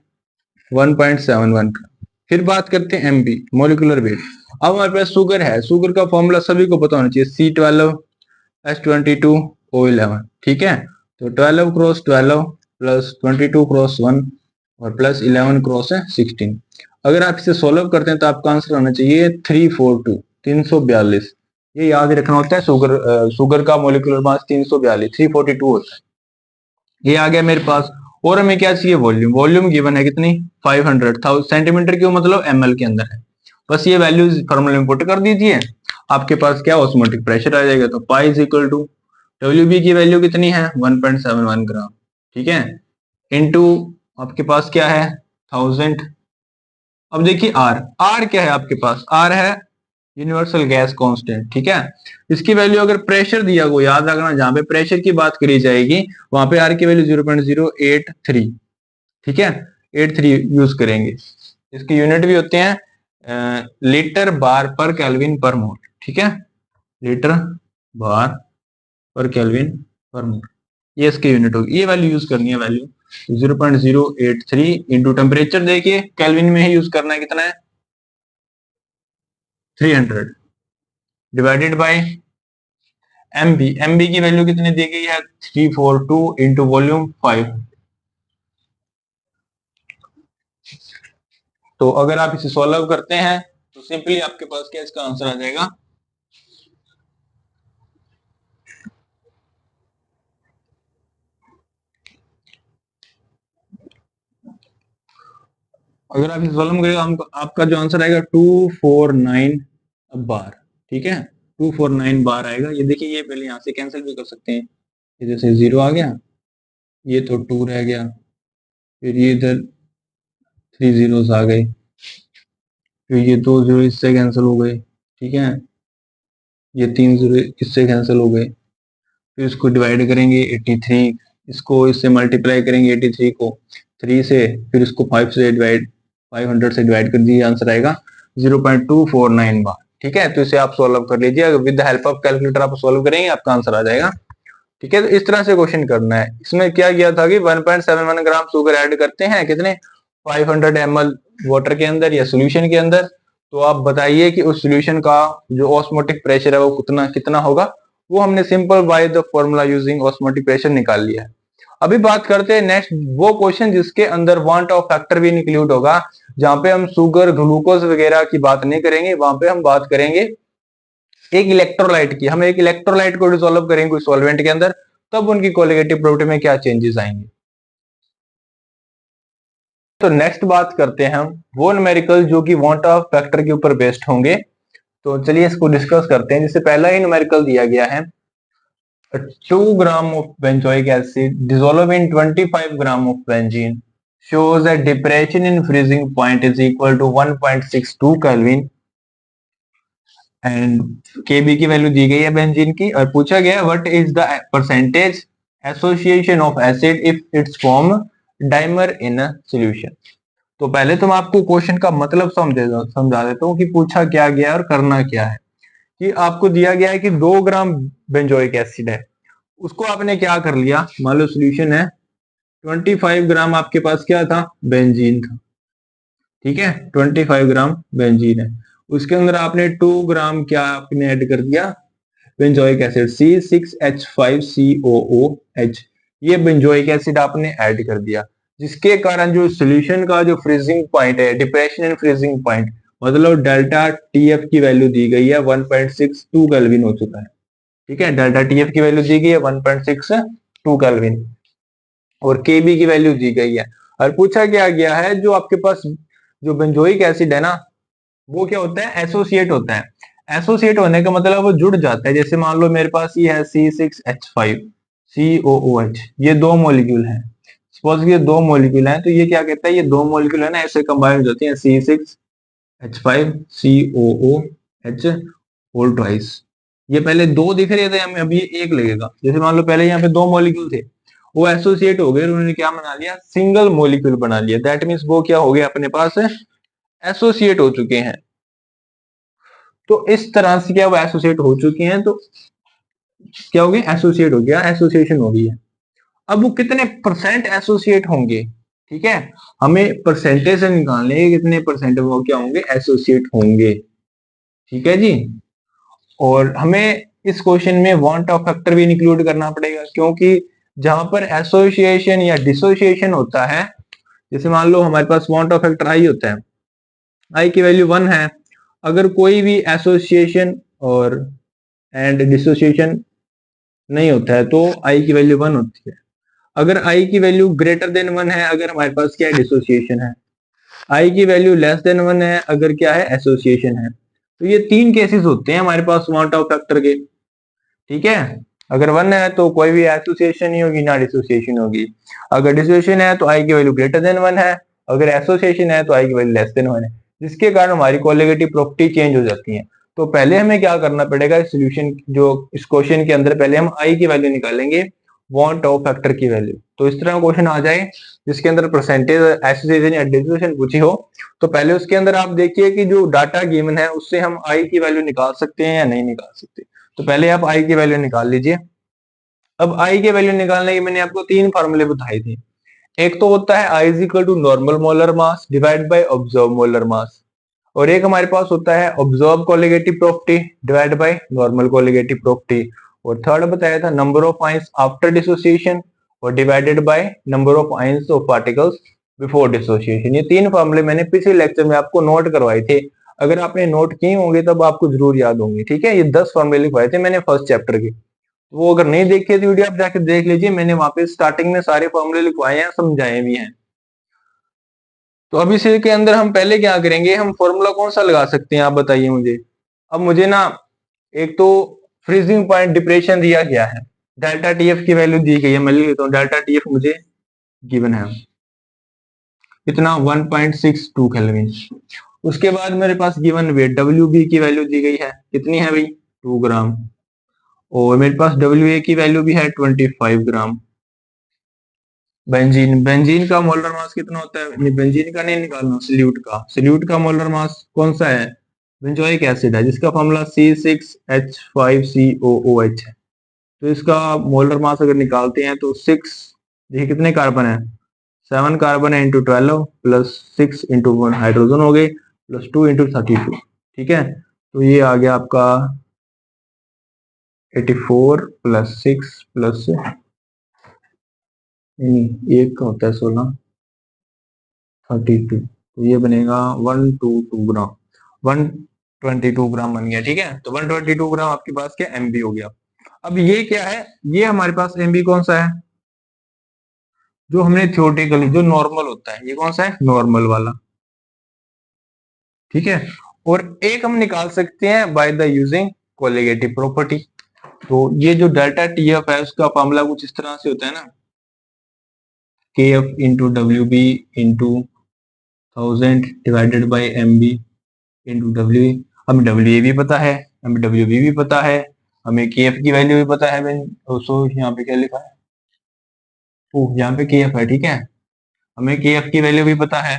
1.71 का। फिर बात करते हैं MB मोलिकुलर वेट। अब हमारे पास शुगर है, शुगर का फॉर्मूला सभी को पता होना चाहिए, C12H22O11, ठीक है। तो 12 क्रॉस 12 प्लस 22 क्रॉस 1 और प्लस 11 क्रॉस 16। अगर आप इसे सोल्व करते हैं तो आपका आंसर होना चाहिए 342। ये याद रखना होता है, शुगर का मोलिकुलर मास 342 होता है। ये आ गया मेरे पास। और हमें क्या चाहिए, वॉल्यूम। वॉल्यूम गिवन है कितनी, 500 सेंटीमीटर क्यूब, मतलब ml के अंदर है। बस ये वैल्यू फॉर्मूला में पुट कर दीजिए, आपके पास क्या ऑस्मोटिक प्रेशर आ जाएगा। तो pi is equal to WB की वैल्यू कितनी है 1.71 ग्राम, ठीक है, इनटू आपके पास क्या है 1000। अब देखिए R क्या है आपके पास, R है यूनिवर्सल गैस कांस्टेंट, ठीक है। इसकी वैल्यू अगर प्रेशर दिया को याद रखना, जहां पे प्रेशर की बात करी जाएगी वहां पे आर की वैल्यू 0.083, ठीक है, 83 यूज करेंगे। इसके यूनिट भी होते हैं लीटर बार पर केल्विन पर मोल, ठीक है, लीटर बार पर केल्विन पर मोल, ये इसकी यूनिट होगी। ये वैल्यू यूज करनी है, वैल्यू 0.083 इंटू टेम्परेचर देखिए केल्विन में ही यूज करना है, कितना है 300 डिवाइडेड बाय एमबी, एमबी की वैल्यू कितनी दी गई है 342 इंटू वॉल्यूम 5। तो अगर आप इसे सॉल्व करते हैं तो सिंपली आपके पास क्या इसका आंसर आ जाएगा, अगर आप इसे सॉल्व करेगा आपका जो आंसर आएगा 249 बार, ठीक है, 249 बार आएगा। ये देखिए ये पहले यहां से कैंसिल भी कर सकते हैं, ये जैसे 0 आ गया, ये तो 2 रह गया, फिर ये इधर 3 जीरोस आ गए, फिर ये 2 जीरो इससे कैंसिल हो गए, ठीक है, ये 3 जीरो इससे कैंसिल हो गए, फिर इसको डिवाइड करेंगे 83, इसको इससे मल्टीप्लाई करेंगे 83 को 3 से, फिर इसको 5 से डिवाइड 500 से डिवाइड कर दिए, आंसर आएगा 0.249 बार, ठीक है। तो इसे आप सॉल्व कर लीजिए, with the help of calculator आप सॉल्व करेंगे आपका आंसर आ जाएगा, ठीक है। तो इस तरह से क्वेश्चन करना है। इसमें क्या किया था कि 1.71 ग्राम शुगर ऐड करते हैं कितने 500 ml वाटर के अंदर या सोल्यूशन के अंदर, तो आप बताइए कि उस सोल्यूशन का जो ऑस्मोटिक प्रेशर है वो कितना कितना होगा। वो हमने simple by the formula using osmotic pressure निकाल लिया है। अभी बात करते हैं नेक्स्ट वो क्वेश्चन जिसके अंदर वांट ऑफ फैक्टर भी इंक्लूड होगा, जहां पे हम शुगर ग्लूकोज वगैरह की बात नहीं करेंगे, वहां पे हम बात करेंगे एक इलेक्ट्रोलाइट की। हम एक इलेक्ट्रोलाइट को डिसॉल्व करेंगे कोई सॉल्वेंट के अंदर, तब उनकी कोलिगेटिव प्रॉपर्टी में क्या चेंजेस आएंगे। तो नेक्स्ट बात करते हैं हम वो न्यूमेरिकल जो कि वांट ऑफ फैक्टर के ऊपर बेस्ड होंगे। तो चलिए इसको डिस्कस करते हैं। जिससे पहला ही न्यूमेरिकल दिया गया है 2 gram of benzoic acid dissolved in 25 gram of benzene shows that depression in freezing point is equal to 1.62 Kelvin and Kb की वैल्यू दी गई है बेंजीन की, और पूछा गया what is the percentage association of acid if it's form dimer in a solution. तो पहले तो मैं आपको क्वेश्चन का मतलब समझा देता हूँ कि पूछा क्या गया और करना क्या है। कि आपको दिया गया है कि 2 ग्राम बेंजोइक एसिड है, उसको आपने क्या कर लिया, मान लो सोल्यूशन है 25 ग्राम आपके पास क्या था बेंजीन था, ठीक है, 25 ग्राम बेंजीन है, उसके अंदर आपने 2 ग्राम क्या आपने ऐड कर दिया बेंजोइक एसिड C6H5COOH, ये बेंजोइक एसिड आपने ऐड कर दिया, जिसके कारण जो सॉल्यूशन का जो फ्रीजिंग पॉइंट है, डिप्रेशन इन फ्रीजिंग पॉइंट, मतलब डेल्टा टीएफ की वैल्यू दी गई है 1.62 केल्विन हो चुका है, ठीक है, डेल्टा टीएफ की वैल्यू दी गई है 1.62 केल्विन, और केबी की वैल्यू दी गई है। और पूछा क्या गया है जो आपके पास जो बेंजोइक एसिड है ना, वो क्या होता है एसोसिएट होता है। एसोसिएट होने का मतलब वो जुड़ जाता है। जैसे मान लो मेरे पास ये है C6H5COOH, ये 2 मॉलिक्यूल हैं, सपोज ये 2 मॉलिक्यूल हैं, तो ये क्या कहता है, ये 2 मॉलिक्यूल है ना ऐसे कंबाइन हो जाती हैं C6H5COOH होल ट्वाइस। ये पहले 2 दिख रहे थे हमें, अभी ये 1 लगेगा। जैसे मान लो पहले यहाँ पे 2 मॉलिक्यूल थे, वो एसोसिएट हो गए, उन्होंने क्या बना लिया सिंगल मॉलिक्यूल बना लिया, दैट मीन्स वो क्या हो गया अपने पास एसोसिएट हो चुके हैं। तो इस तरह से क्या वो एसोसिएट हो चुके हैं, तो क्या हो गया एसोसिएट हो गया, एसोसिएशन हो गई है। अब वो कितने परसेंट एसोसिएट होंगे, ठीक है, हमें परसेंटेज से निकालने हैं कितने परसेंट वो क्या होंगे एसोसिएट होंगे, ठीक है जी। और हमें इस क्वेश्चन में वांट ऑफ फैक्टर भी इंक्लूड करना पड़ेगा, क्योंकि जहां पर एसोसिएशन या डिसोसिएशन होता है, जैसे मान लो हमारे पास वांट ऑफ फैक्टर आई होता है, आई की वैल्यू 1 है, अगर कोई भी एसोसिएशन और एंड डिसोसिएशन नहीं होता है तो आई की वैल्यू 1 होती है। अगर आई की वैल्यू ग्रेटर देन 1 है अगर हमारे पास क्या है डिसोसिएशन है, आई की वैल्यू लेस देन 1 है अगर क्या है एसोसिएशन है। तो ये 3 केसेस होते हैं हमारे पास वांट ऑफ फैक्टर के, ठीक है। अगर 1 है तो कोई भी एसोसिएशन नहीं होगी ना डिसोसिएशन होगी, अगर डिसोसिएशन है तो आई की वैल्यू ग्रेटर देन 1 है, अगर एसोसिएशन है तो आई की वैल्यू लेस देन 1 है, जिसके कारण हमारी कोलिगेटिव प्रॉपर्टी चेंज हो जाती है। तो पहले हमें क्या करना पड़ेगा, सोल्यूशन जो इस क्वेश्चन के अंदर पहले हम आई की वैल्यू निकालेंगे वांट ऑफ फैक्टर की वैल्यू। तो इस तरह क्वेश्चन आ जाए जिसके अंदर परसेंटेज एसोसिएशन या डिसोसिएशन पूछी हो, तो पहले उसके अंदर आप देखिए कि जो डाटा गिवन है उससे हम आई की वैल्यू निकाल सकते हैं या नहीं निकाल सकते। तो पहले आप आई की वैल्यू निकाल लीजिए। अब आई की वैल्यू निकालने के मैंने आपको तीन फार्मूले बताए थे। एक तो होता है i is equal to normal molar mass divide by observe molar mass, और एक हमारे पास होता है observe colligative property divide by normal colligative property, और थर्ड बताया था number of ions after dissociation और divided by number of ions of particles before dissociation. ये तीन फॉर्मूले मैंने पिछले लेक्चर में आपको नोट करवाए थे, अगर आपने नोट किए होंगे तब आपको जरूर याद होंगे। ठीक है, ये 10 फॉर्मूले लिखवाए थे मैंने फर्स्ट चैप्टर के, वो अगर नहीं देखी तो वीडियो आप जाके देख लीजिए, मैंने वहां पे स्टार्टिंग में सारे फॉर्मूले लिखवाए हैं, समझाए भी हैं। तो अब इसी के अंदर हम पहले क्या करेंगे, हम फॉर्मूला कौन सा लगा सकते हैं आप बताइए मुझे। अब मुझे ना एक तो फ्रीजिंग पॉइंट डिप्रेशन दिया गया है, डेल्टा टीएफ की वैल्यू दी गई है, मैं लिख लेता हूँ डेल्टा टीएफ मुझे गिवन है इतना 1.62 केल्विन। उसके बाद मेरे पास गिवन वेट डब्ल्यू बी की वैल्यू दी गई है, कितनी है भाई 2 ग्राम, और मेरे पास डब्ल्यू ए की वैल्यू भी है 25 ग्राम। बेंजीन, बेंजीन का मोलर मास कितना होता है, नहीं बेंजीन का नहीं निकालना, सल्यूट का, सल्यूट का मोलर मास कौन सा है, बेंजोइक एसिड है जिसका फॉर्मूला C6H5COOH है। तो इसका मोलर मास अगर निकालते हैं तो 6, देखिए कितने कार्बन है, 7 कार्बन है इंटू 12 प्लस 6 इंटू 1 हाइड्रोजन हो गए प्लस 2 इंटू 32। ठीक है, तो ये आ गया आपका 84 प्लस 6 प्लस एक का होता है 16 32, तो ये बनेगा 122 ग्राम, 122 ग्राम बन गया। ठीक है, तो 122 ग्राम आपके पास क्या एमबी हो गया। अब ये क्या है, ये हमारे पास एमबी कौन सा है, जो हमने थियोरेटिकली जो नॉर्मल होता है, ये कौन सा है नॉर्मल वाला। ठीक है, और एक हम निकाल सकते हैं by the using colligative property. तो ये जो डेल्टा टीएफ है उसका फॉर्मूला कुछ इस तरह से होता है ना, K F into W B into 1000 divided by M B into W A. हमें डब्ल्यू ए भी पता है, हमें डब्ल्यू बी भी पता है, हमें के एफ की वैल्यू भी पता है। सो यहाँ पे क्या लिखा है, यहाँ पे के एफ है। ठीक है, हमें के एफ की वैल्यू भी पता है,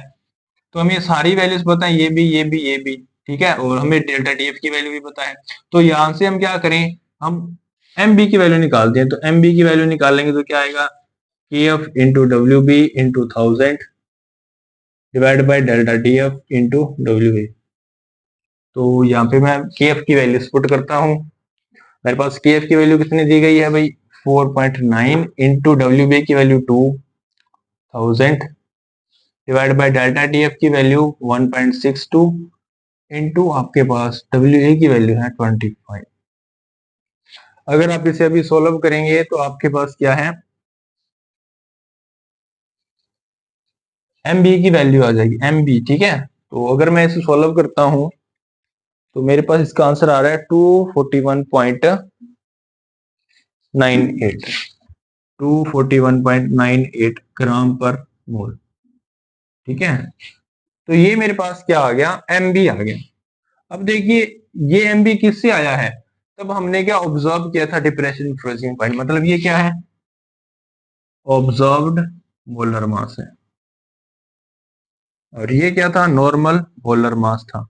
तो हमें सारी वैल्यूज पता है, ये भी ये भी ये भी। ठीक है, और हमें डेल्टा टी एफ की वैल्यू भी पता है। तो यहाँ से हम क्या करें, हम एम बी की वैल्यू निकालते हैं। तो एम बी की वैल्यू निकालेंगे तो क्या आएगा, K F into W B into 1000 divide by delta T F into W A. तो यहाँ पे मैं के एफ की वैल्यू पुट करता हूँ, मेरे पास के एफ की वैल्यू कितनी दी गई है भाई 4.9 इंटू डब्ल्यू बी की value 2000 divide by delta T F की वैल्यू 1.62 इंटू आपके पास डब्ल्यू ए की वैल्यू है 25। अगर आप इसे अभी सोल्व करेंगे तो आपके पास क्या है, एम बी की वैल्यू आ जाएगी एम बी। ठीक है, तो अगर मैं इसे सोल्व करता हूं तो मेरे पास इसका आंसर आ रहा है 241.98 241.98 ग्राम पर मोल। ठीक है, तो ये मेरे पास क्या आ गया, एम बी आ गया। अब देखिए ये एम बी किससे आया है, तब हमने क्या ऑब्जर्व किया था डिप्रेशन फ्रीजिंग पॉइंट, मतलब ये क्या है ऑब्जर्व्ड मोलर मास है, और ये क्या था नॉर्मल मोलर मास था।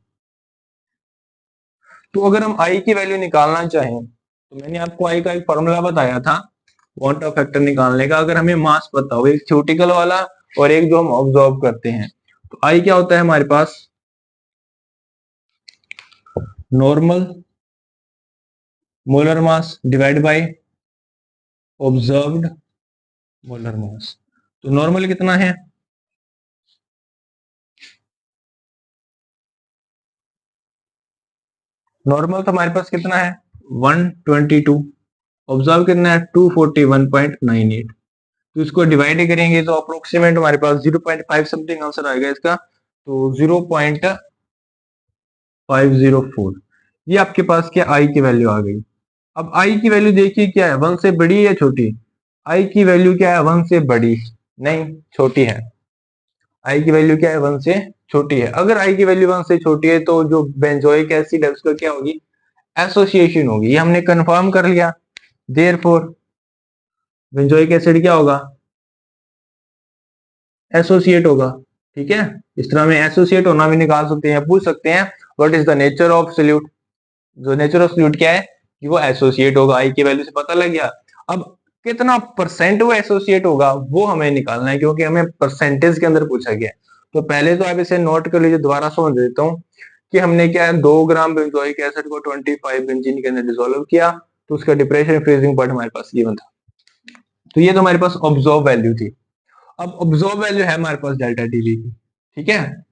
तो अगर हम आई की वैल्यू निकालना चाहें तो मैंने आपको आई का एक फॉर्मूला बताया था क्वांट ऑफ फैक्टर निकालने का, अगर हमें मास पता हो, एक थ्योरेटिकल वाला और एक जो हम ऑब्जर्व करते हैं। तो आई क्या होता है हमारे पास normal molar mass divide by observed molar mass. तो नॉर्मल कितना है, नॉर्मल तो हमारे पास कितना है 122, ऑब्जर्व कितना है 241.98। तो इसको डिवाइड करेंगे तो अप्रोक्सीमेट हमारे पास 0.5 समथिंग आंसर आएगा इसका, तो 0.504। ये आपके पास क्या आई की वैल्यू आ गई। अब आई की वैल्यू देखिए क्या है, 1 से बड़ी या छोटी, आई की वैल्यू क्या है 1 से बड़ी, नहीं छोटी है। आई की वैल्यू क्या है, 1 से छोटी है। अगर आई की वैल्यू 1 से छोटी है तो जो बेंजोइक एसिड है उसका क्या होगी, एसोसिएशन होगी। ये हमने कंफर्म कर लिया। देयरफॉर बेंजोइक एसिड क्या होगा, एसोसिएट होगा। ठीक है, इस तरह में एसोसिएट होना भी निकाल सकते हैं। पूछ सकते हैं what is the nature of solute, जो नेचर ऑफ सॉल्यूट क्या है कि वो एसोसिएट होगा। आई की वैल्यू से पता लग गया। अब कितना परसेंट वो एसोसिएट होगा वो हमें निकालना है, क्योंकि हमें परसेंटेज के अंदर पूछा गया है। तो पहले तो आप इसे नोट कर लीजिए, दोबारा समझ देता हूँ कि हमने क्या है 2 ग्राम बेंजोइक एसिड को 25 बेंजीन के अंदर डिसोल्व किया, तो उसका डिप्रेशन फ्रीजिंग पॉइंट हमारे पास गिवन था। तो ये तो हमारे पास ऑब्जर्व वैल्यू थी। अब ऑब्जर्व वैल्यू है हमारे पास डेल्टा टीवी की। ठीक है,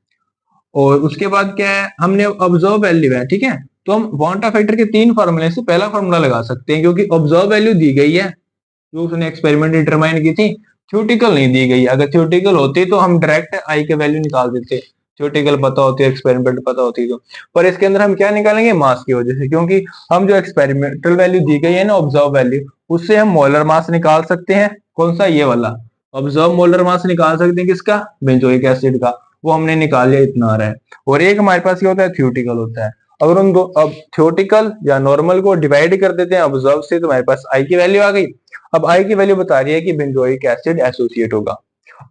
और उसके बाद क्या है, हमने ऑब्जर्व वैल्यू है। ठीक है, तो हम वांटा फैक्टर के 3 फार्मूले से पहला फार्मूला लगा सकते हैं, क्योंकि ऑब्जर्व वैल्यू दी गई है जो उसने एक्सपेरिमेंट डिटरमाइन की थी, थ्योरेटिकल नहीं दी गई। अगर थ्योरेटिकल होती तो हम डायरेक्ट आई के वैल्यू निकाल देते, थ्योरेटिकल पता होती, एक्सपेरिमेंटल पता होती तो। पर इसके अंदर हम क्या निकालेंगे, मास की वजह से, क्योंकि हम जो एक्सपेरिमेंटल वैल्यू दी गई है ना ऑब्जर्व वैल्यू, उससे हम मोलर मास निकाल सकते हैं। कौन सा, ये वाला ऑब्जर्व मोलर मास निकाल सकते हैं, किसका, बेंजोइक एसिड का। वो हमने निकाल लिया, इतना आ रहा है। और एक हमारे पास क्या होता है, थ्योरेटिकल होता है। अगर उन दो, अब थ्योरेटिकल या नॉर्मल को डिवाइड कर देते हैं ऑब्जर्व से, तो हमारे पास आई की वैल्यू आ गई। अब आई की वैल्यू बता रही है कि बेंजोइक एसिड एसोसिएट होगा।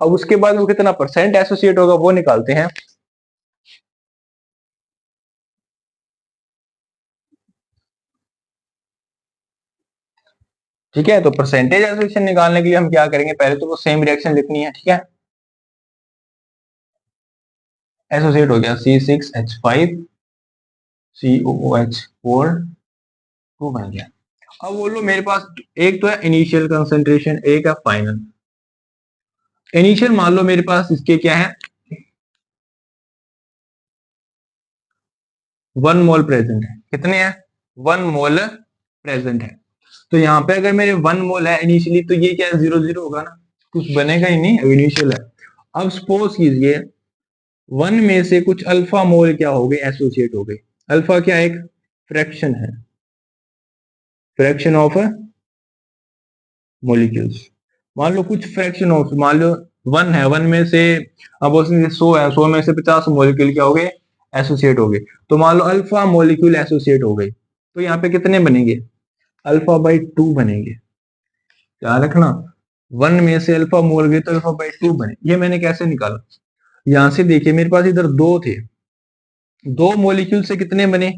अब उसके बाद वो कितना परसेंट एसोसिएट होगा वो निकालते हैं। ठीक है, तो परसेंटेज एसोसिएशन निकालने के लिए हम क्या करेंगे, पहले तो वो सेम रिएक्शन लिखनी है। ठीक है, एसोसिएट हो गया C6H5 COOH4 2 बन गया। अब बोलो मेरे पास एक तो है इनिशियल कंसेंट्रेशन, एक है फाइनल। इनिशियल मान लो मेरे पास इसके क्या है, 1 मोल प्रेजेंट है। कितने हैं, 1 मोल प्रेजेंट है। तो यहाँ पे अगर मेरे 1 मोल है इनिशियली, तो ये क्या है, 0 0 होगा ना, कुछ बनेगा ही नहीं, इनिशियल है। अब सपोज कीजिए 1 में से कुछ अल्फा मोल क्या हो गए, एसोसिएट हो गए। अल्फा क्या एक फ्रैक्शन है, फ्रैक्शन ऑफ मोलिक्यूल्स। मान लो कुछ फ्रैक्शन ऑफ, मान लो 1 है, 1 में से अब उसमें 100 है, 100 में से 50 मोलिक्यूल क्या हो गए, एसोसिएट हो गए। तो मान लो अल्फा मोलिक्यूल एसोसिएट हो गए, तो यहाँ पे कितने बनेंगे, अल्फा बाई 2 बनेंगे। क्या रखना, 1 में से अल्फा मोल गए तो अल्फा बाई 2 बने। ये मैंने कैसे निकाला, यहां से देखिए मेरे पास इधर 2 थे, 2 मोलिक्यूल से कितने बने,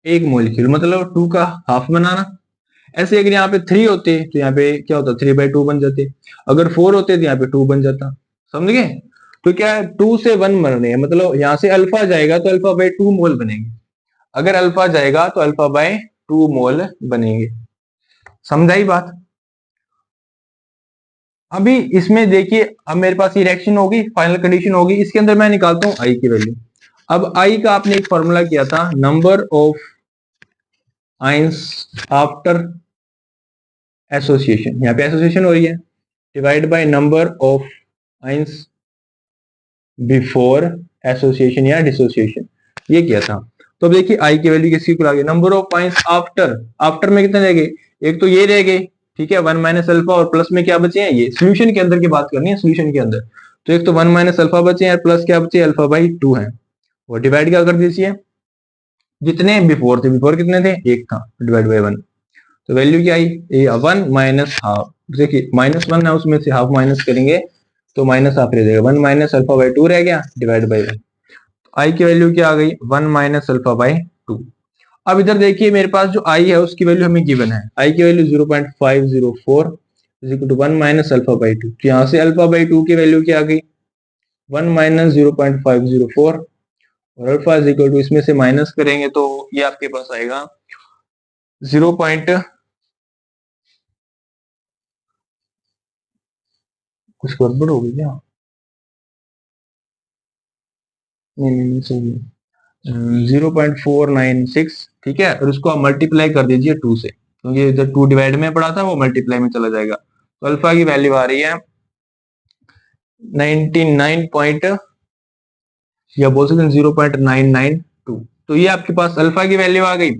एक मोलिक्यूल, मतलब 2 का हाफ बनाना। ऐसे अगर यहाँ पे 3 होते तो यहाँ पे क्या होता, 3/2 बन जाते। अगर 4 होते तो यहाँ पे 2 बन जाता। समझ गए, तो क्या है 2 से 1 बन रहे हैं, मतलब यहाँ से अल्फा जाएगा तो अल्फा बाई 2 मोल बनेंगे। अगर अल्फा जाएगा तो अल्फा बाई 2 मोल बनेंगे। समझाई बात। अभी इसमें देखिए, अब मेरे पास ये रिएक्शन होगी, फाइनल कंडीशन होगी, इसके अंदर मैं निकालता हूँ आई की वैल्यू। अब आई का आपने एक फॉर्मूला किया था, number of ions after association, यहाँ पे एसोसिएशन हो रही है, divide by number of ions before association या डिसोसिएशन, ये किया था। तो अब देखिए आई की वैल्यू किसकी आ गई, number of ions after, after में कितने रह गए, एक तो ये रह गए। ठीक है, 1 माइनस अल्फा, और प्लस में क्या बचे हैं, ये सोल्यूशन के अंदर की बात करनी है, सोल्यूशन के अंदर। तो एक तो 1 माइनस अल्फा बचे हैं, प्लस क्या बचे, अल्फा बाई 2 है। वो डिवाइड क्या कर दीजिए, जितने बिफोर थे, बिफोर कितने थे, एक था, डिवाइड बाई 1। तो वैल्यू क्या आई, 1 माइनस हाफ। देखिए -1 है, उसमें से हाफ माइनस करेंगे तो माइनस हाफ रह जाएगा, 1 माइनस अल्फा बाई 2 रह गया, डिवाइड बाई 1। आई की वैल्यू क्या आ गई, 1 माइनस अल्फा बाई 2। अब इधर देखिए मेरे पास जो आई है उसकी वैल्यू हमें गिवन है, आई की value 0.504 is equal to 1 minus alpha by 2। तो यहाँ से अल्फा बाई 2 की वैल्यू क्या आ गई, 1 माइनस 0.504, और अल्फा इज इक्वल टू, इसमें से माइनस करेंगे तो ये आपके पास आएगा 0. कुछ गड़बड़ हो गई क्या, नहीं नहीं नहीं, सही है, 0.496। ठीक है, और उसको आप मल्टीप्लाई कर दीजिए 2 से, क्योंकि इधर 2 डिवाइड में पड़ा था, वो मल्टीप्लाई में चला जाएगा। तो अल्फा की वैल्यू आ रही है 99 पॉइंट, या बोल सकते हैं 0.992। तो ये आपके पास अल्फा की वैल्यू आ गई।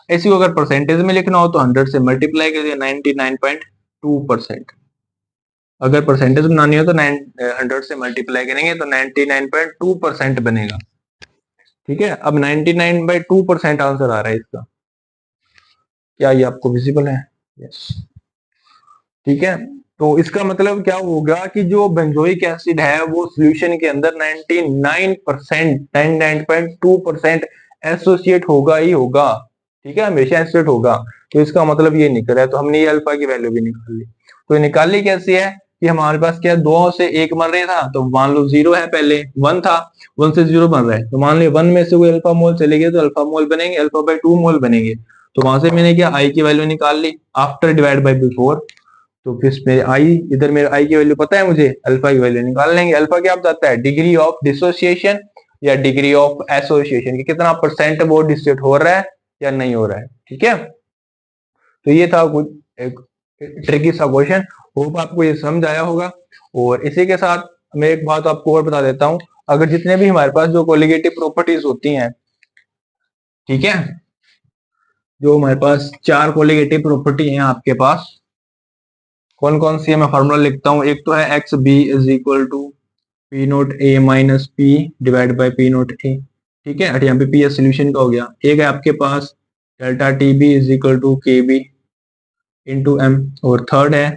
ऐसी को अगर परसेंटेज में लिखना हो तो 100 से मल्टीप्लाई कर दिया, 99.2%। अगर परसेंटेज बनानी हो तो 100 से मल्टीप्लाई करेंगे तो 99.2% बनेगा। ठीक है, अब 99/2% आंसर आ रहा है इसका। क्या ये आपको विजिबल है? यस। ठीक है, तो इसका मतलब क्या होगा कि जो बेंजोइक एसिड है वो सॉल्यूशन के अंदर 99%, 99.2% एसोसिएट होगा ही होगा। ठीक है, हमेशा एसोसिएट होगा। तो इसका मतलब ये निकल रहा है, तो हमने ये अल्फा की वैल्यू भी निकाल ली। तो निकाली कैसे है कि हमारे पास क्या 2 से 1 बन रहा था, तो मान लो 0 है, पहले 1 था, 1 से 0 बन रहा है, तो मान लो 1 में से कोई अल्फा मोल चले गए तो अल्फा मोल बनेंगे, अल्फा/2 मोल बनेंगे। तो वहां से मैंने क्या आई की वैल्यू निकाल ली आफ्टर डिवाइड बाय बिफोर। तो फिर मेरे आई, इधर मेरे आई की वैल्यू पता है मुझे, अल्फा की वैल्यू निकाल लेंगे। अल्फा क्या बताता है? डिग्री ऑफ डिसोसिएशन या डिग्री ऑफ एसोसिएशन, कि कितना परसेंट वो डिसोसिएट हो रहा है या नहीं हो रहा है। ठीक है, तो ये था कुछ एक ट्रिकी सा क्वेश्चन। होप आपको ये समझ आया होगा। और इसी के साथ मैं एक बात आपको और बता देता हूं, अगर जितने भी हमारे पास जो कोलिगेटिव प्रॉपर्टीज होती हैं, ठीक है, जो हमारे पास 4 कोलिगेटिव प्रॉपर्टी हैं आपके पास, कौन कौन सी है मैं फॉर्मूला लिखता हूं। एक तो है X B is equal to P naught A minus P divide by P naught A. ठीक है, यहाँ पे पी एस सोल्यूशन का हो गया। एक है आपके पास delta T B is equal to K B into M. और थर्ड है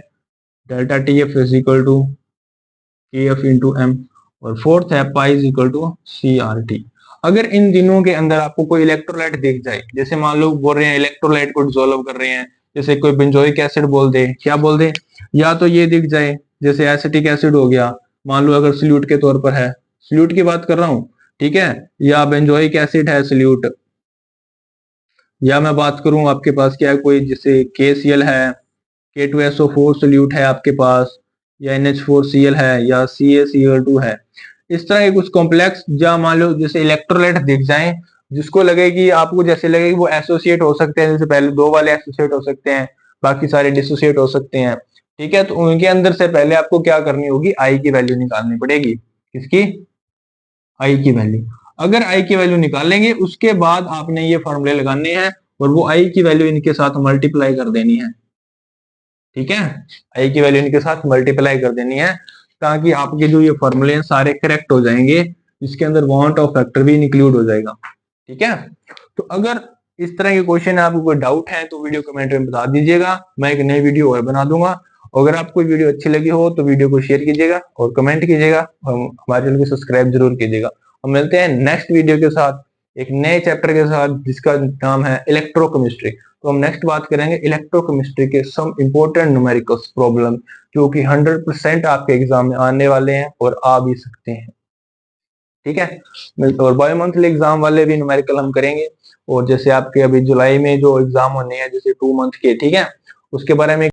delta T F is equal to K F into M. और फोर्थ है pi is equal to C R T. अगर इन दिनों के अंदर आपको कोई इलेक्ट्रोलाइट दिख जाए, जैसे मान लो बोल रहे हैं इलेक्ट्रोलाइट को डिसोल्व कर रहे हैं, जैसे कोई बेंजोइक एसिड बोल दे, क्या बोल दे, या तो ये दिख जाए जैसे एसिटिक एसिड हो गया, मान लो अगर सल्यूट के तौर पर है, सल्यूट की बात कर रहा हूँ, ठीक है, या बेंजोइक एसिड है सल्यूट, या मैं बात करूं आपके पास क्या है कोई जैसे KCl है, K2SO4 सोल्यूट है आपके पास, या NH4Cl है, या CaCl2 है, इस तरह के कुछ कॉम्प्लेक्स, या मान लो जैसे इलेक्ट्रोलाइट दिख जाए जिसको लगे कि आपको जैसे लगे कि वो एसोसिएट हो सकते हैं, जैसे पहले 2 वाले एसोसिएट हो सकते हैं, बाकी सारे डिसोसिएट हो सकते हैं। ठीक है, तो उनके अंदर से पहले आपको क्या करनी होगी, आई की वैल्यू निकालनी पड़ेगी। किसकी? आई की वैल्यू। अगर आई की वैल्यू निकालेंगे उसके बाद आपने ये फॉर्मूले लगाने हैं और वो आई की वैल्यू इनके साथ मल्टीप्लाई कर देनी है। ठीक है, आई की वैल्यू इनके साथ मल्टीप्लाई कर देनी है ताकि आपके जो ये फॉर्मूले हैं सारे करेक्ट हो जाएंगे, जिसके अंदर वांट ऑफ फैक्टर भी इंक्लूड हो जाएगा। ठीक है, तो अगर इस तरह के क्वेश्चन है, आपको कोई डाउट है तो वीडियो कमेंट में बता दीजिएगा, मैं एक नई वीडियो और बना दूंगा। अगर आपको वीडियो अच्छी लगी हो तो वीडियो को शेयर कीजिएगा और कमेंट कीजिएगा, हमारे चैनल को सब्सक्राइब जरूर कीजिएगा। हम मिलते हैं नेक्स्ट वीडियो के साथ, एक नए चैप्टर के साथ जिसका नाम है इलेक्ट्रोकेमिस्ट्री। तो हम नेक्स्ट बात करेंगे इलेक्ट्रोकेमिस्ट्री के सम इंपॉर्टेंट न्यूमेरिकल्स प्रॉब्लम, जो कि 100% आपके एग्जाम में आने वाले हैं और आ भी सकते हैं। ठीक है, और बायो मंथली एग्जाम वाले भी न्यूमेरिकल हम करेंगे। और जैसे आपके अभी जुलाई में जो एग्जाम होने हैं जैसे 2 मंथ के, ठीक है, उसके बारे में